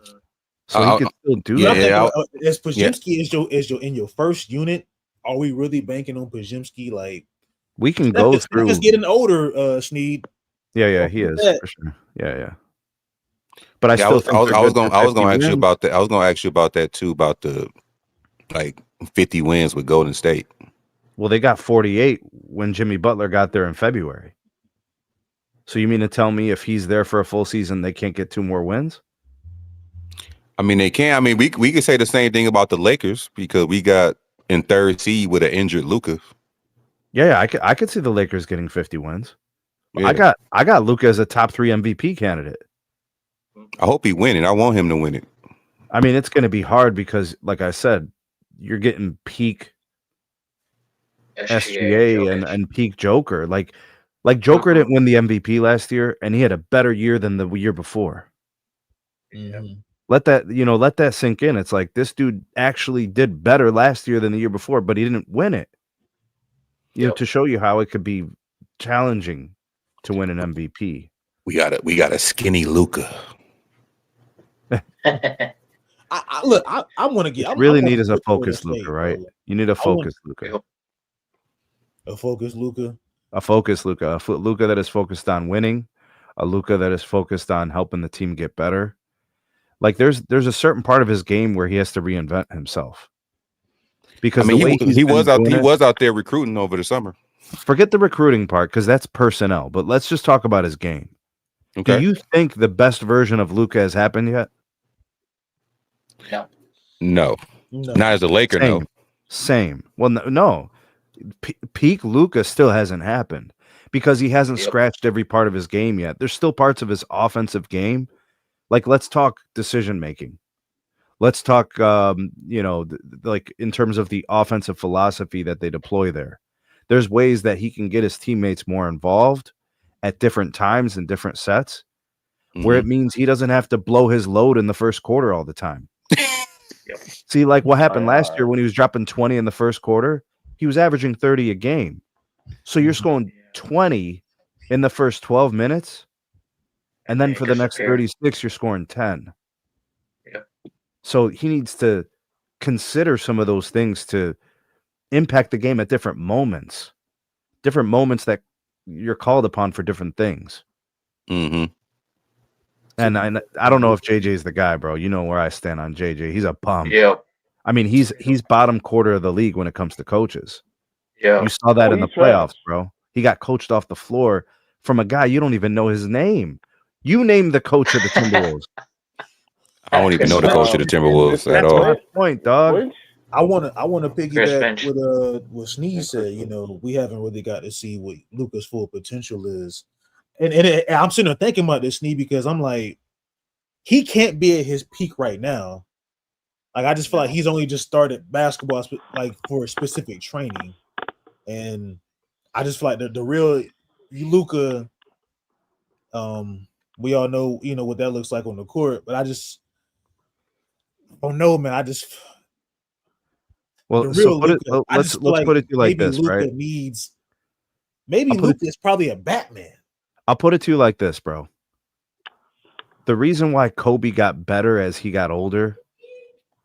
So he could still do that. As Podziemski is your in your first unit, are we really banking on Podziemski? Like, we can go through. He's getting older, Sneed. Yeah, he is for sure. Yeah. But I still think I was going to ask you about that. I was going to ask you about that too, about the 50 wins with Golden State. Well, they got 48 when Jimmy Butler got there in February. So you mean to tell me if he's there for a full season, they can't get 2 more wins? I mean, they can. I mean, we could say the same thing about the Lakers because we got in 3rd seed with an injured Luka. Yeah, I could see the Lakers getting 50 wins. Yeah. I got Luka as a top 3 MVP candidate. I hope he win it. I want him to win it. I mean, it's going to be hard because, like I said, you're getting peak SGA and peak Joker. Like Joker didn't win the MVP last year, and he had a better year than the year before. Mm-hmm. Let that sink in. It's like this dude actually did better last year than the year before, but he didn't win it. You know, to show you how it could be challenging to win an MVP. We got a skinny Luka. I want to get. Really need is a focused Luka, right? You need a focused Luka. A focused Luka. A focused Luka. A Luka that is focused on winning. A Luka that is focused on helping the team get better. Like there's a certain part of his game where he has to reinvent himself. Because he was out there recruiting over the summer. Forget the recruiting part because that's personnel. But let's just talk about his game. Okay. Do you think the best version of Luka has happened yet? No. Not as a Laker. Same. No. Same. Well, no. Peak Luka still hasn't happened because he hasn't scratched every part of his game yet. There's still parts of his offensive game. Like, let's talk decision making. Let's talk, like in terms of the offensive philosophy that they deploy there. There's ways that he can get his teammates more involved at different times and different sets, where it means he doesn't have to blow his load in the first quarter all the time. See, like what happened last year when he was dropping 20 in the first quarter, he was averaging 30 a game. So you're scoring 20 in the first 12 minutes, and then for the next 36, you're scoring 10. So he needs to consider some of those things to impact the game at different moments that you're called upon for different things. Mm-hmm. And I don't know if JJ's the guy, bro. You know where I stand on JJ. He's a bum. Yeah. I mean, he's bottom quarter of the league when it comes to coaches. Yeah. You saw that in the playoffs, bro. He got coached off the floor from a guy you don't even know his name. You named the coach of the Timberwolves. I don't even know the coach of the Timberwolves at all. That's my point, dog. I want to piggyback with what Sneeze said. You know, we haven't really got to see what Luka's full potential is, and I'm sitting there thinking about this, Sneeze, because I'm like, he can't be at his peak right now. Like, I just feel like he's only just started basketball, like for a specific training, and I just feel like the real Luka, we all know, you know, what that looks like on the court, but I just don't know, man. Let's put it like this, Luka right? Luka is probably a Batman. I'll put it to you like this, bro. The reason why Kobe got better as he got older,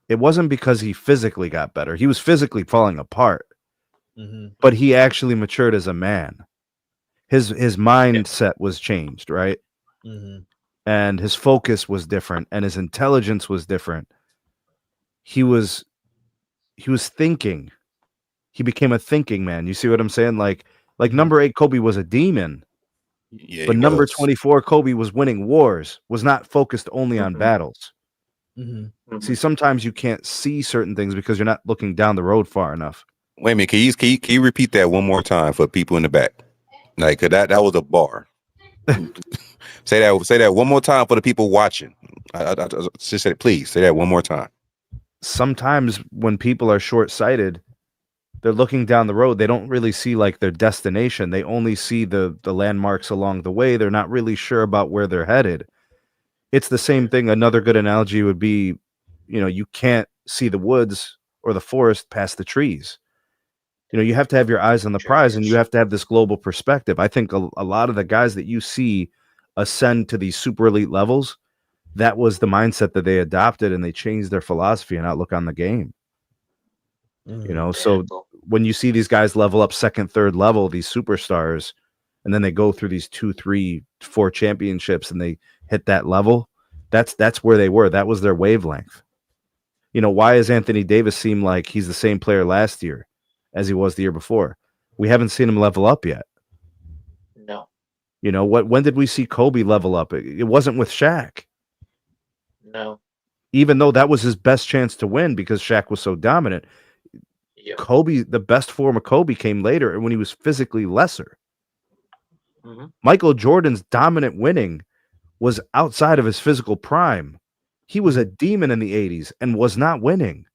it wasn't because he physically got better. He was physically falling apart, but he actually matured as a man. His mindset was changed, right? and his focus was different, and his intelligence was different. He was thinking. He became a thinking man. You see what I'm saying? Like number 8 Kobe was a demon, Yeah, but he number was. 24 Kobe was winning wars, was not focused only on Mhm. battles. Mm-hmm. See, sometimes you can't see certain things because you're not looking down the road far enough. Wait a minute. Can you repeat that one more time for people in the back? Like, 'cause that was a bar. Say that one more time for the people watching. I just said, please say that one more time. Sometimes when people are short-sighted, they're looking down the road. They don't really see like their destination. They only see the landmarks along the way. They're not really sure about where they're headed. It's the same thing. Another good analogy would be, you can't see the woods or the forest past the trees. You have to have your eyes on the prize, and you have to have this global perspective. I think a lot of the guys that you see ascend to these super elite levels, that was the mindset that they adopted, and they changed their philosophy and outlook on the game. So when you see these guys level up second, third level, these superstars, and then they go through these 2, 3, 4 championships and they hit that level, that's where they were. That was their wavelength. Why does Anthony Davis seem like he's the same player last year as he was the year before? We haven't seen him level up yet. No. When did we see Kobe level up? It wasn't with Shaq. No. Even though that was his best chance to win because Shaq was so dominant. Yep. Kobe, the best form of Kobe came later when he was physically lesser. Mm-hmm. Michael Jordan's dominant winning was outside of his physical prime. He was a demon in the 80s and was not winning.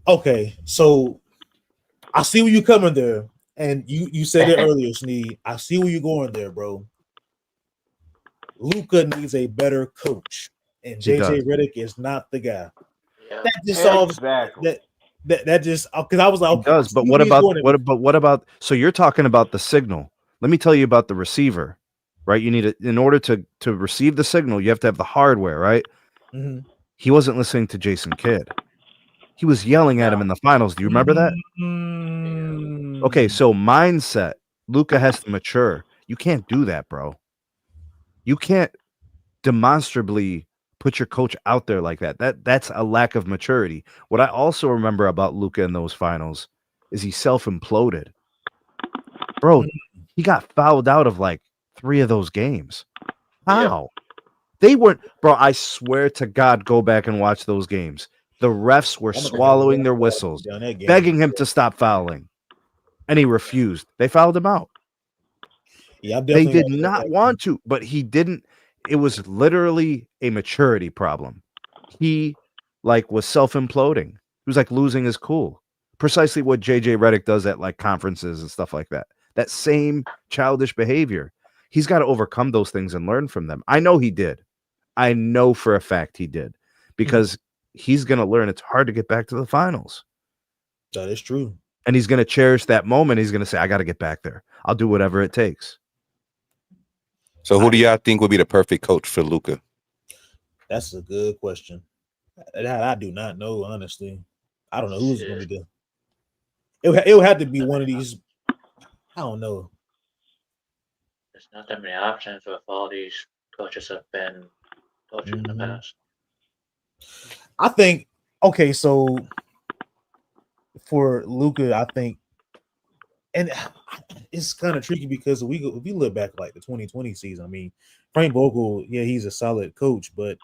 Okay, so I see where you're coming there, and you said it earlier, Sneed. I see where you're going there, bro. Luka needs a better coach, and JJ Redick is not the guy. Yeah. That just solves Exactly. that just because I was like, It does, but what about so you're talking about the signal. Let me tell you about the receiver, right? You need it in order to receive the signal, you have to have the hardware, right? Mhm. He wasn't listening to Jason Kidd. He was yelling at him in the finals. Do you remember that? Mm. Okay, so mindset. Luka has to mature. You can't do that, bro. You can't demonstrably put your coach out there like that. That's a lack of maturity. What I also remember about Luka in those finals is he self-imploded. Bro, he got fouled out of like 3 of those games. How? They weren't, bro, I swear to God, go back and watch those games. The refs were swallowing their whistles, begging him to stop fouling. And he refused. They fouled him out. Yeah, they did not want to, but he didn't. It was literally a maturity problem. He was self-imploding. He was like losing his cool. Precisely what JJ Redick does at like conferences and stuff like that. That same childish behavior. He's got to overcome those things and learn from them. I know he did. I know for a fact he did, because he's going to learn it's hard to get back to the finals. That is true. And he's going to cherish that moment. He's going to say, I got to get back there. I'll do whatever it takes. So who do y'all think would be the perfect coach for Luka? That's a good question. That I do not know, honestly. I don't know who's going to be the. It would have to be one of these. I don't know. There's not that many options with all these coaches have been coaching in the past. I think, okay, so for Luka, I think, and it's kind of tricky because if we look back like the 2020 season, I mean, Frank Vogel, yeah, he's a solid coach, but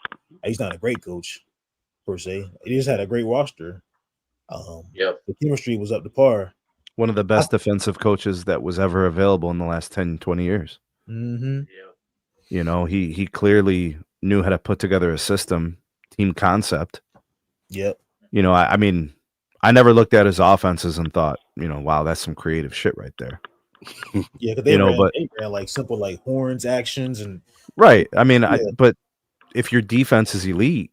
he's not a great coach per se. He just had a great roster. The chemistry was up to par. One of the best defensive coaches that was ever available in the last 10, 20 years. Mm-hmm. You know, he clearly knew how to put together a system, team concept. Yep. You know, I mean, I never looked at his offenses and thought, wow, that's some creative shit right there. Yeah, because they ran like simple like horns actions and right. I mean, but if your defense is elite,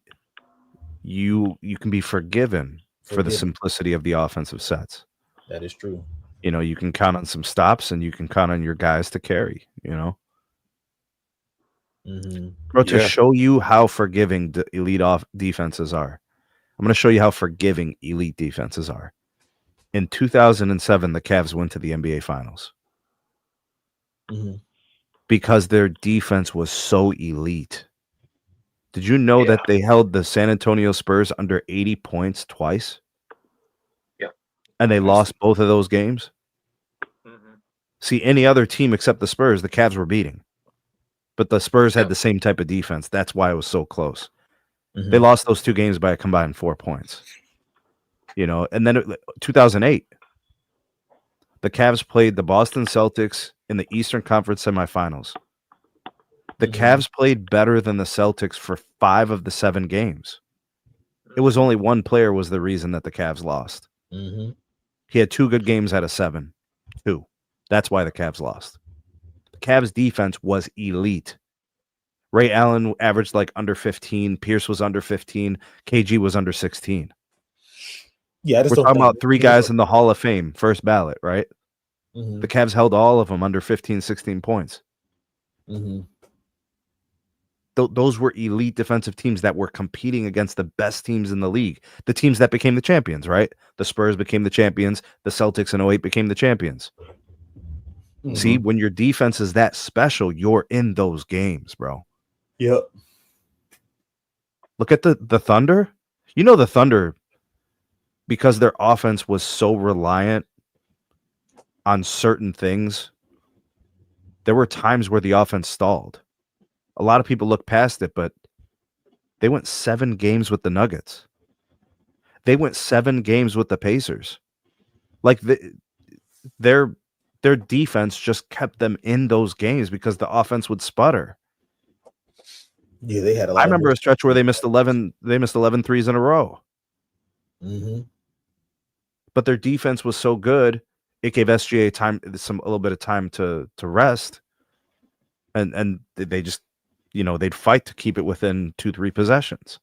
you can be forgiven for the simplicity of the offensive sets. That is true. You can count on some stops and you can count on your guys to carry. Bro, to show you how forgiving the elite defenses are, I'm going to show you how forgiving elite defenses are. In 2007, the Cavs went to the NBA Finals. because their defense was so elite. Did you know that they held the San Antonio Spurs under 80 points twice? Yep. And they lost both of those games? Mm-hmm. See, any other team except the Spurs, the Cavs were beating. But the Spurs had the same type of defense. That's why it was so close. Mhm. They lost those 2 games by a combined 4 points. You know, and then 2008, the Cavs played the Boston Celtics in the Eastern Conference semifinals. The Cavs played better than the Celtics for 5 of the 7 games. It was only one player was the reason that the Cavs lost. Mhm. He had 2 good games out of 7. 2. That's why the Cavs lost. The Cavs defense was elite. Ray Allen averaged like under 15. Pierce was under 15. KG was under 16. Yeah, I just We're don't talking think about 3 guys in the Hall of Fame, first ballot, right? Mhm. The Cavs held all of them under 15, 16 points. Mhm. Those were elite defensive teams that were competing against the best teams in the league. The teams that became the champions, right? The Spurs became the champions. The Celtics in 08 became the champions. See, when your defense is that special, you're in those games, bro. Yep. Look at the Thunder. You know the Thunder, because their offense was so reliant on certain things, there were times where the offense stalled. A lot of people look past it, but they went 7 games with the Nuggets. They went 7 games with the Pacers. Like their defense just kept them in those games because the offense would sputter. Yeah, they had a lot. I remember a stretch where they missed 11 threes in a row. Mm-hmm. But their defense was so good, it gave SGA a little bit of time to rest. And they just, they'd fight to keep it within 2-3 possessions.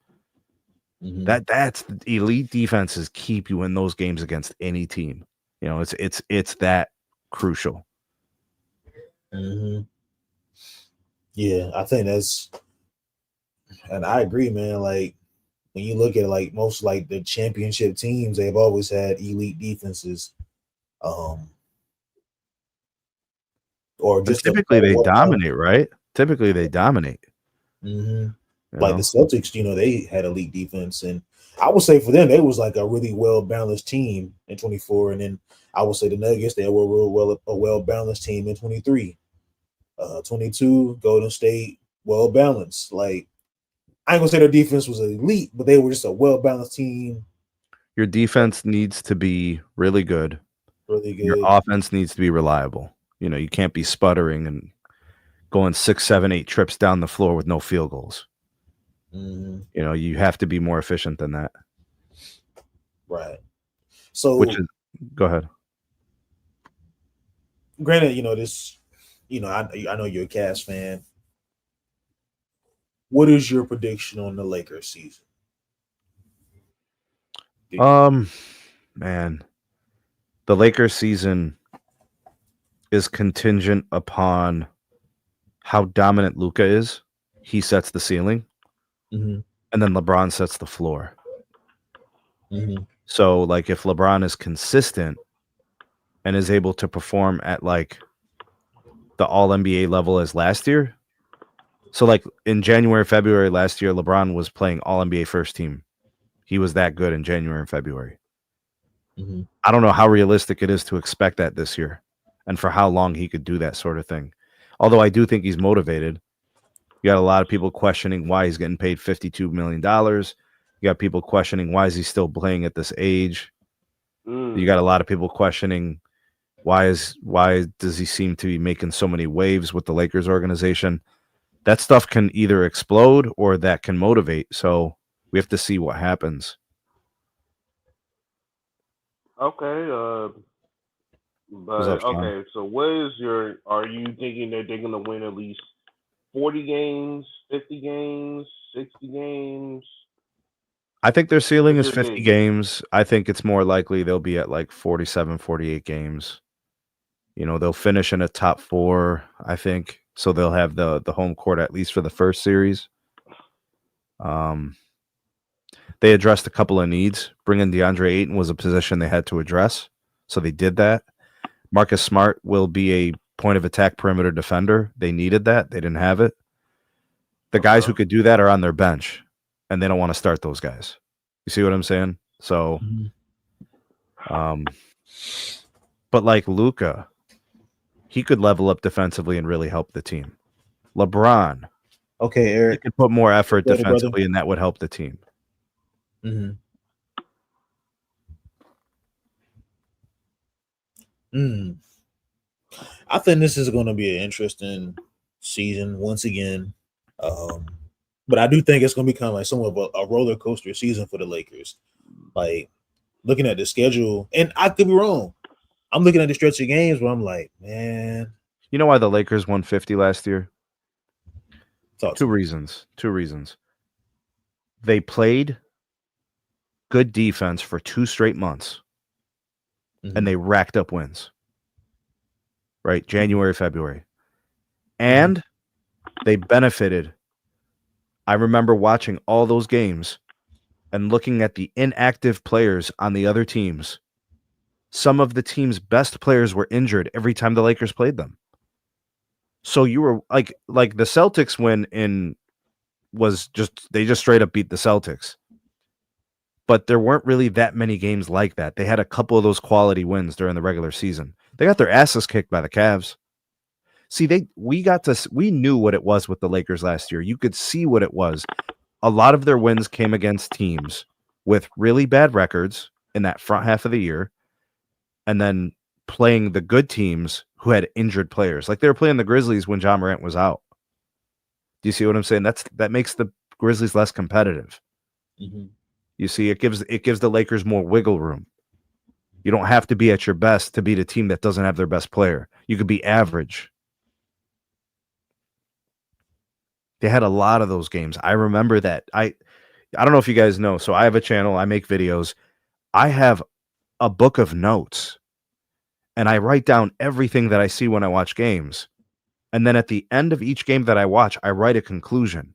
Mm-hmm. That's elite defenses keep you in those games against any team. It's that crucial. Mm-hmm. Yeah, I think and I agree, man. Like when you look at like most like the championship teams, they've always had elite defenses. Or just typically they dominate, right? Typically they dominate. Mm-hmm. Like the Celtics, they had elite defense, and I would say for them, they was like a really well balanced team in 24, and then I would say the Nuggets, they were a well balanced team in 23. 22, Golden State, well balanced. Like I ain't gonna say their defense was elite, but they were just a well balanced team. Your defense needs to be really good. Really good. Your offense needs to be reliable. You can't be sputtering and going 6, 7, 8 trips down the floor with no field goals. Mm-hmm. You have to be more efficient than that. Right. So, go ahead. Granted, this, I know you're a Cavs fan. What is your prediction on the Lakers season? Man, the Lakers season is contingent upon how dominant Luka is. He sets the ceiling, mm-hmm. and then LeBron sets the floor. Mm-hmm. So, like, if LeBron is consistent and is able to perform at like the All-NBA level as last year, so like in January, February last year, LeBron was playing All-NBA first team. He was that good in January and February. Mm-hmm. I don't know how realistic it is to expect that this year and for how long he could do that sort of thing. Although I do think he's motivated. You got a lot of people questioning why he's getting paid $52 million. You got people questioning why is he still playing at this age. You got a lot of people questioning why does he seem to be making so many waves with the Lakers organization. That stuff can either explode or that can motivate. So we have to see what happens. Okay. So what is are you thinking that they're going to win at least 40 games, 50 games, 60 games? I think their ceiling is 50 games. I think it's more likely they'll be at like 47, 48 games. They'll finish in a top 4, I think. So they'll have the home court at least for the first series. They addressed a couple of needs. Bringing DeAndre Ayton was a position they had to address. So they did that. Marcus Smart will be a point of attack perimeter defender. They needed that. They didn't have it. The guys who could do that are on their bench, and they don't want to start those guys. You see what I'm saying? So, but like Luka, he could level up defensively and really help the team. LeBron, Okay, he Eric. could put more effort Brother. defensively, and that would help the team. I think this is going to be an interesting season once again. But I do think it's going to become like somewhat of a roller coaster season for the Lakers. Like looking at the schedule, and I could be wrong. I'm looking at the stretch of games where I'm like, man. You know why the Lakers won 50 last year? Talk to Two me. reasons. They played good defense for 2 straight months, and they racked up wins. Right? January, February. And they benefited. I remember watching all those games and looking at the inactive players on the other teams. Some of the team's best players were injured every time the Lakers played them. So you were like the Celtics win they just straight up beat the Celtics. But there weren't really that many games like that. They had a couple of those quality wins during the regular season. They got their asses kicked by the Cavs. See, we knew what it was with the Lakers last year. You could see what it was. A lot of their wins came against teams with really bad records in that front half of the year, and then playing the good teams who had injured players. Like they were playing the Grizzlies when Ja Morant was out. Do you see what I'm saying? That makes the Grizzlies less competitive. You see, it gives the Lakers more wiggle room. You don't have to be at your best to beat a team that doesn't have their best player. You could be average. They had a lot of those games. I remember that. I don't know if you guys know. So I have a channel. I make videos. I have a book of notes, and I write down everything that I see when I watch games. And then at the end of each game that I watch, I write a conclusion.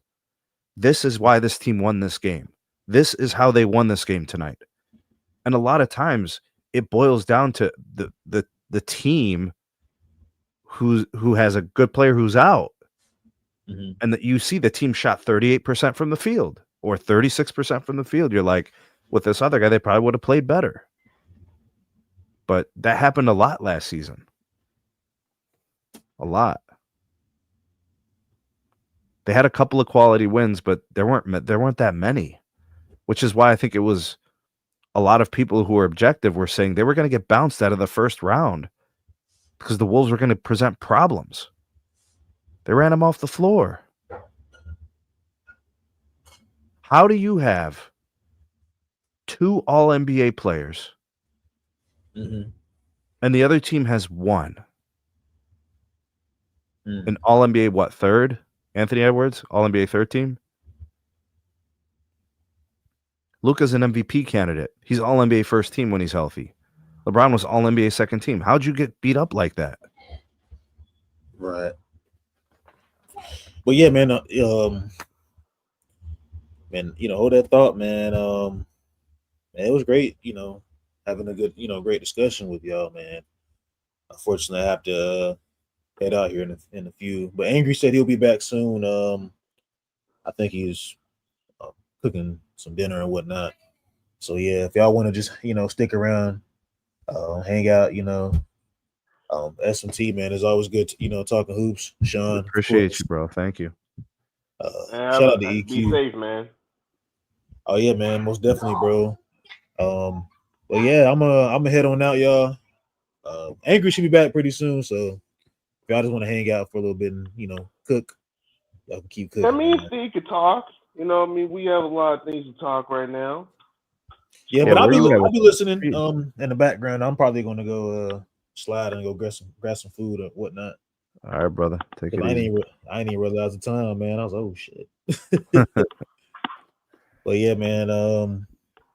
This is why this team won this game. This is how they won this game tonight. And a lot of times it boils down to the team who has a good player who's out. And that you see the team shot 38% from the field or 36% from the field. You're like, with this other guy, they probably would have played better. But that happened a lot last season. A lot. They had a couple of quality wins, but there weren't that many, which is why I think it was a lot of people who were objective were saying they were going to get bounced out of the first round because the Wolves were going to present problems. They ran them off the floor. How do you have 2 All-NBA players and the other team has 1? An All-NBA, what, 3rd? Anthony Edwards, All-NBA 3rd team? Luka's an MVP candidate. He's All-NBA 1st team when he's healthy. LeBron was All-NBA 2nd team. How'd you get beat up like that? Right. But yeah, man, man, hold that thought, man. Man, it was great, having a good, great discussion with y'all, man. Unfortunately, I have to head out here in a few. But Angry said he'll be back soon. I think he's cooking some dinner and whatnot. So yeah, if y'all want to just stick around, hang out, SMT, man, it's always good to, talking hoops. Sean, Appreciate you, bro. Thank you. Shout out to EQ. Be safe, man. Oh yeah, man, most definitely, bro. But yeah, I'm gonna head on out, y'all. Angry should be back pretty soon, so if y'all just want to hang out for a little bit and cook, y'all can keep cooking. That means Steve could talk. We have a lot of things to talk right now. Yeah, but I'll be listening in the background. I'm probably gonna go slide and go grab some food or whatnot. All right, brother. Take it easy. I didn't even realize the time, man. I was like, oh shit. But yeah, man.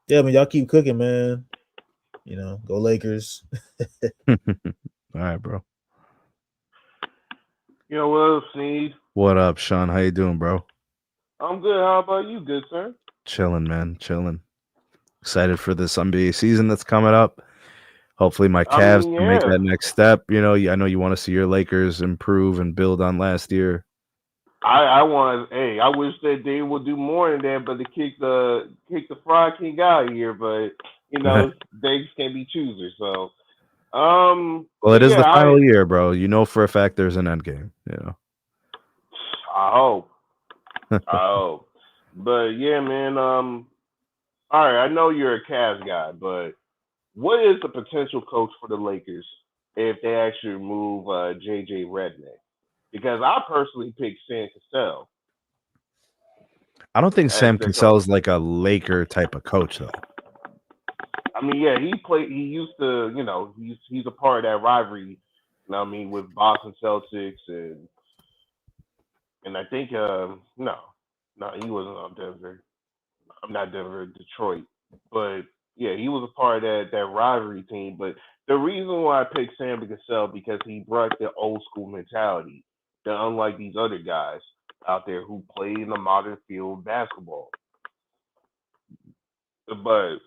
Y'all keep cooking, man. Go Lakers. All right, bro. What up, Sneed? What up, Sean? How you doing, bro? I'm good. How about you? Good, sir? Chilling, man. Chilling. Excited for this NBA season that's coming up. Hopefully, my I Cavs mean, can make yeah. that next step. You know, I know you want to see your Lakers improve and build on last year. I wish that they would do more than that, but to kick the Fried King out here, but beggars can't be choosers. So, Well, but it is yeah, the final year, bro. You know for a fact there's an end game. You know. I hope. But yeah, man. All right, I know you're a Cavs guy, but what is the potential coach for the Lakers if they actually remove JJ Redick? Because I personally picked Sam Cassell I don't think as Sam their coach. Cassell is like a Laker type of coach, though. I mean, yeah, he played. He used to, he's a part of that rivalry. You know what I mean, with Boston Celtics and I think no, he wasn't on Denver. I'm not Denver, Detroit, but yeah, he was a part of that rivalry team. But the reason why I picked Sam Cassell because he brought the old school mentality that unlike these other guys out there who play in the modern field basketball. But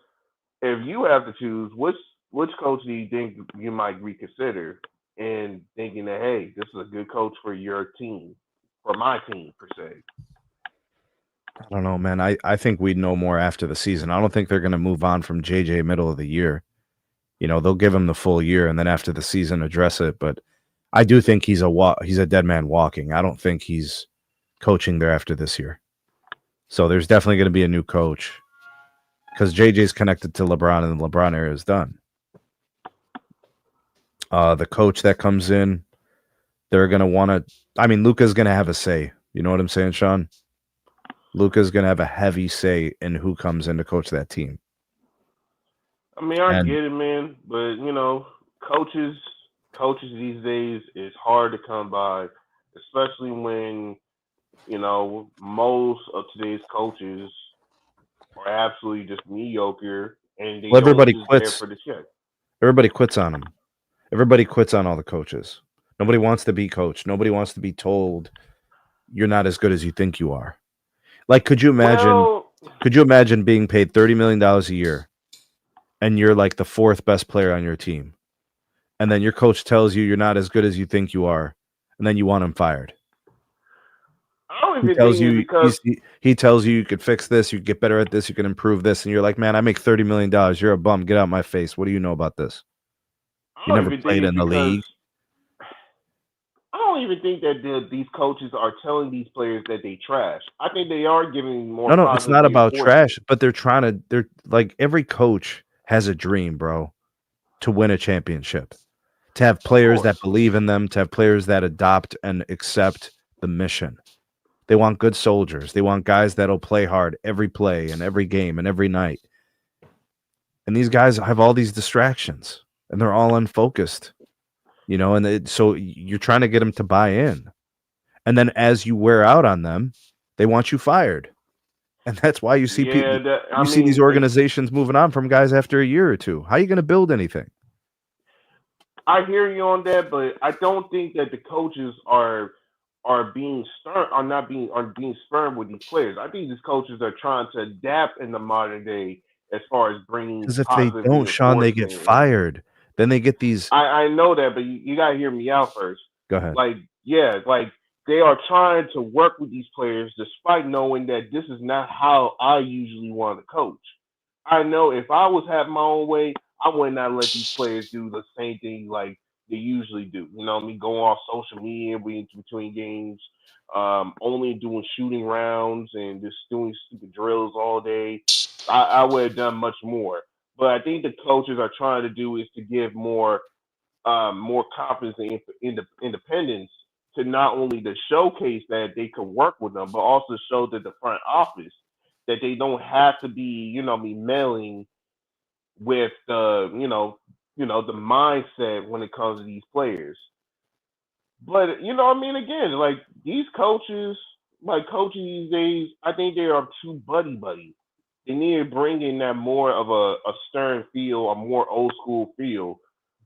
if you have to choose, which coach do you think you might reconsider in thinking that hey, this is a good coach for your team, for my team per se? I don't know, man. I think we'd know more after the season. I don't think they're going to move on from JJ middle of the year. You know, they'll give him the full year and then after the season address it. But I do think he's a dead man walking. I don't think he's coaching there after this year. So there's definitely going to be a new coach because JJ's connected to LeBron and the LeBron era is done. The coach that comes in, they're going to want to. I mean, Luka's going to have a say. You know what I'm saying, Sean? Luka's going to have a heavy say in who comes in to coach that team. I mean, I get it, man, but coaches these days is hard to come by, especially when most of today's coaches are absolutely just mediocre and they everybody just there quits. for the check. Everybody quits on them. Everybody quits on all the coaches. Nobody wants to be coached. Nobody wants to be told you're not as good as you think you are. Like, could you imagine being paid $30 million a year and you're like the fourth best player on your team? And then your coach tells you you're not as good as you think you are, and then you want him fired. I don't even think it's because he tells you could fix this, you get better at this, you can improve this, and you're like, man, I make $30 million. You're a bum. Get out my face. What do you know about this? You never played in the league. I don't even think that these coaches are telling these players that they trash. I think they are giving more. No, it's not about trash, but they're like every coach has a dream, bro, to win a championship, to have players that believe in them, to have players that adopt and accept the mission. They want good soldiers. They want guys that'll play hard every play and every game and every night. And these guys have all these distractions, and they're all unfocused, and so you're trying to get them to buy in. And then as you wear out on them, they want you fired. And that's why you see see these organizations moving on from guys after a year or two. How are you going to build anything? I hear you on that, but I don't think that the coaches are being stern, are being stern with these players. I think these coaches are trying to adapt in the modern day as far as bringing. Because if they don't, Sean, they get fired. Then they get these. I know that, but you gotta hear me out first. Go ahead. Like they are trying to work with these players despite knowing that this is not how I usually want to coach. I know if I was having my own way, I would not let these players do the same thing like they usually do. You know, me going off social media between games, only doing shooting rounds and just doing stupid drills all day. I would have done much more. But I think the coaches are trying to do is to give more confidence and independence to not only to showcase that they can work with them, but also show that the front office that they don't have to be, be mailing with the, the mindset when it comes to these players. But again, like these coaches, these days, I think they are too buddy. They need to bring in that more of a stern feel, a more old school feel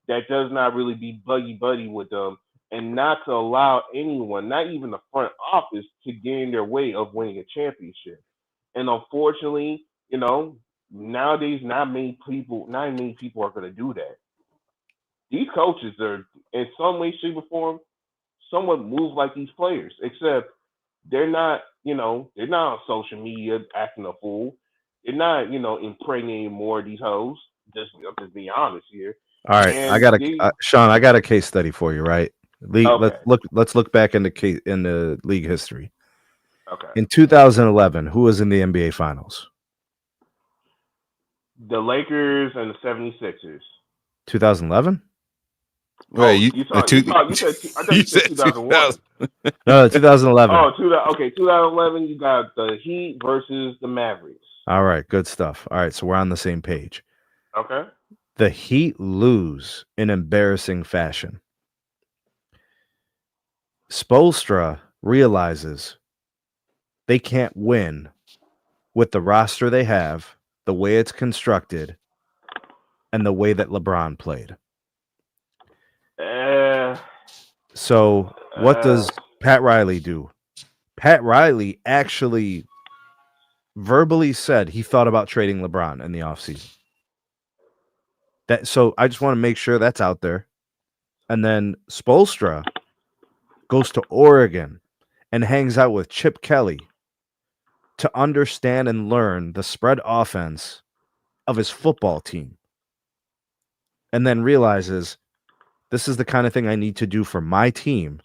that does not really be buddy with them, and not to allow anyone, not even the front office, to get in their way of winning a championship. And unfortunately, nowadays not many people are going to do that. these coaches are, in some way, shape, or form, somewhat move like these players, except they're not, they're not on social media acting a fool. They're not, impregnating more of these hoes. I'm just being honest here. All right, I And got they, Sean. I got a case study for you. Right, okay, let's look back into league history. okay. In 2011, who was in the NBA Finals? The Lakers and the 76ers. 2011? Wait, You said, I thought you said 2001. 2000. No, 2011. Oh, 2011, you got the Heat versus the Mavericks. All right, good stuff. All right, so we're on the same page. Okay. The Heat lose in embarrassing fashion. Spoelstra realizes they can't win with the roster they have, the way it's constructed, and the way that LeBron played. So what does Pat Riley do? Pat Riley actually verbally said he thought about trading LeBron in the offseason. So I just want to make sure that's out there. And then Spoelstra goes to Oregon and hangs out with Chip Kelly to understand and learn the spread offense of his football team. And then realizes this is the kind of thing I need to do for my team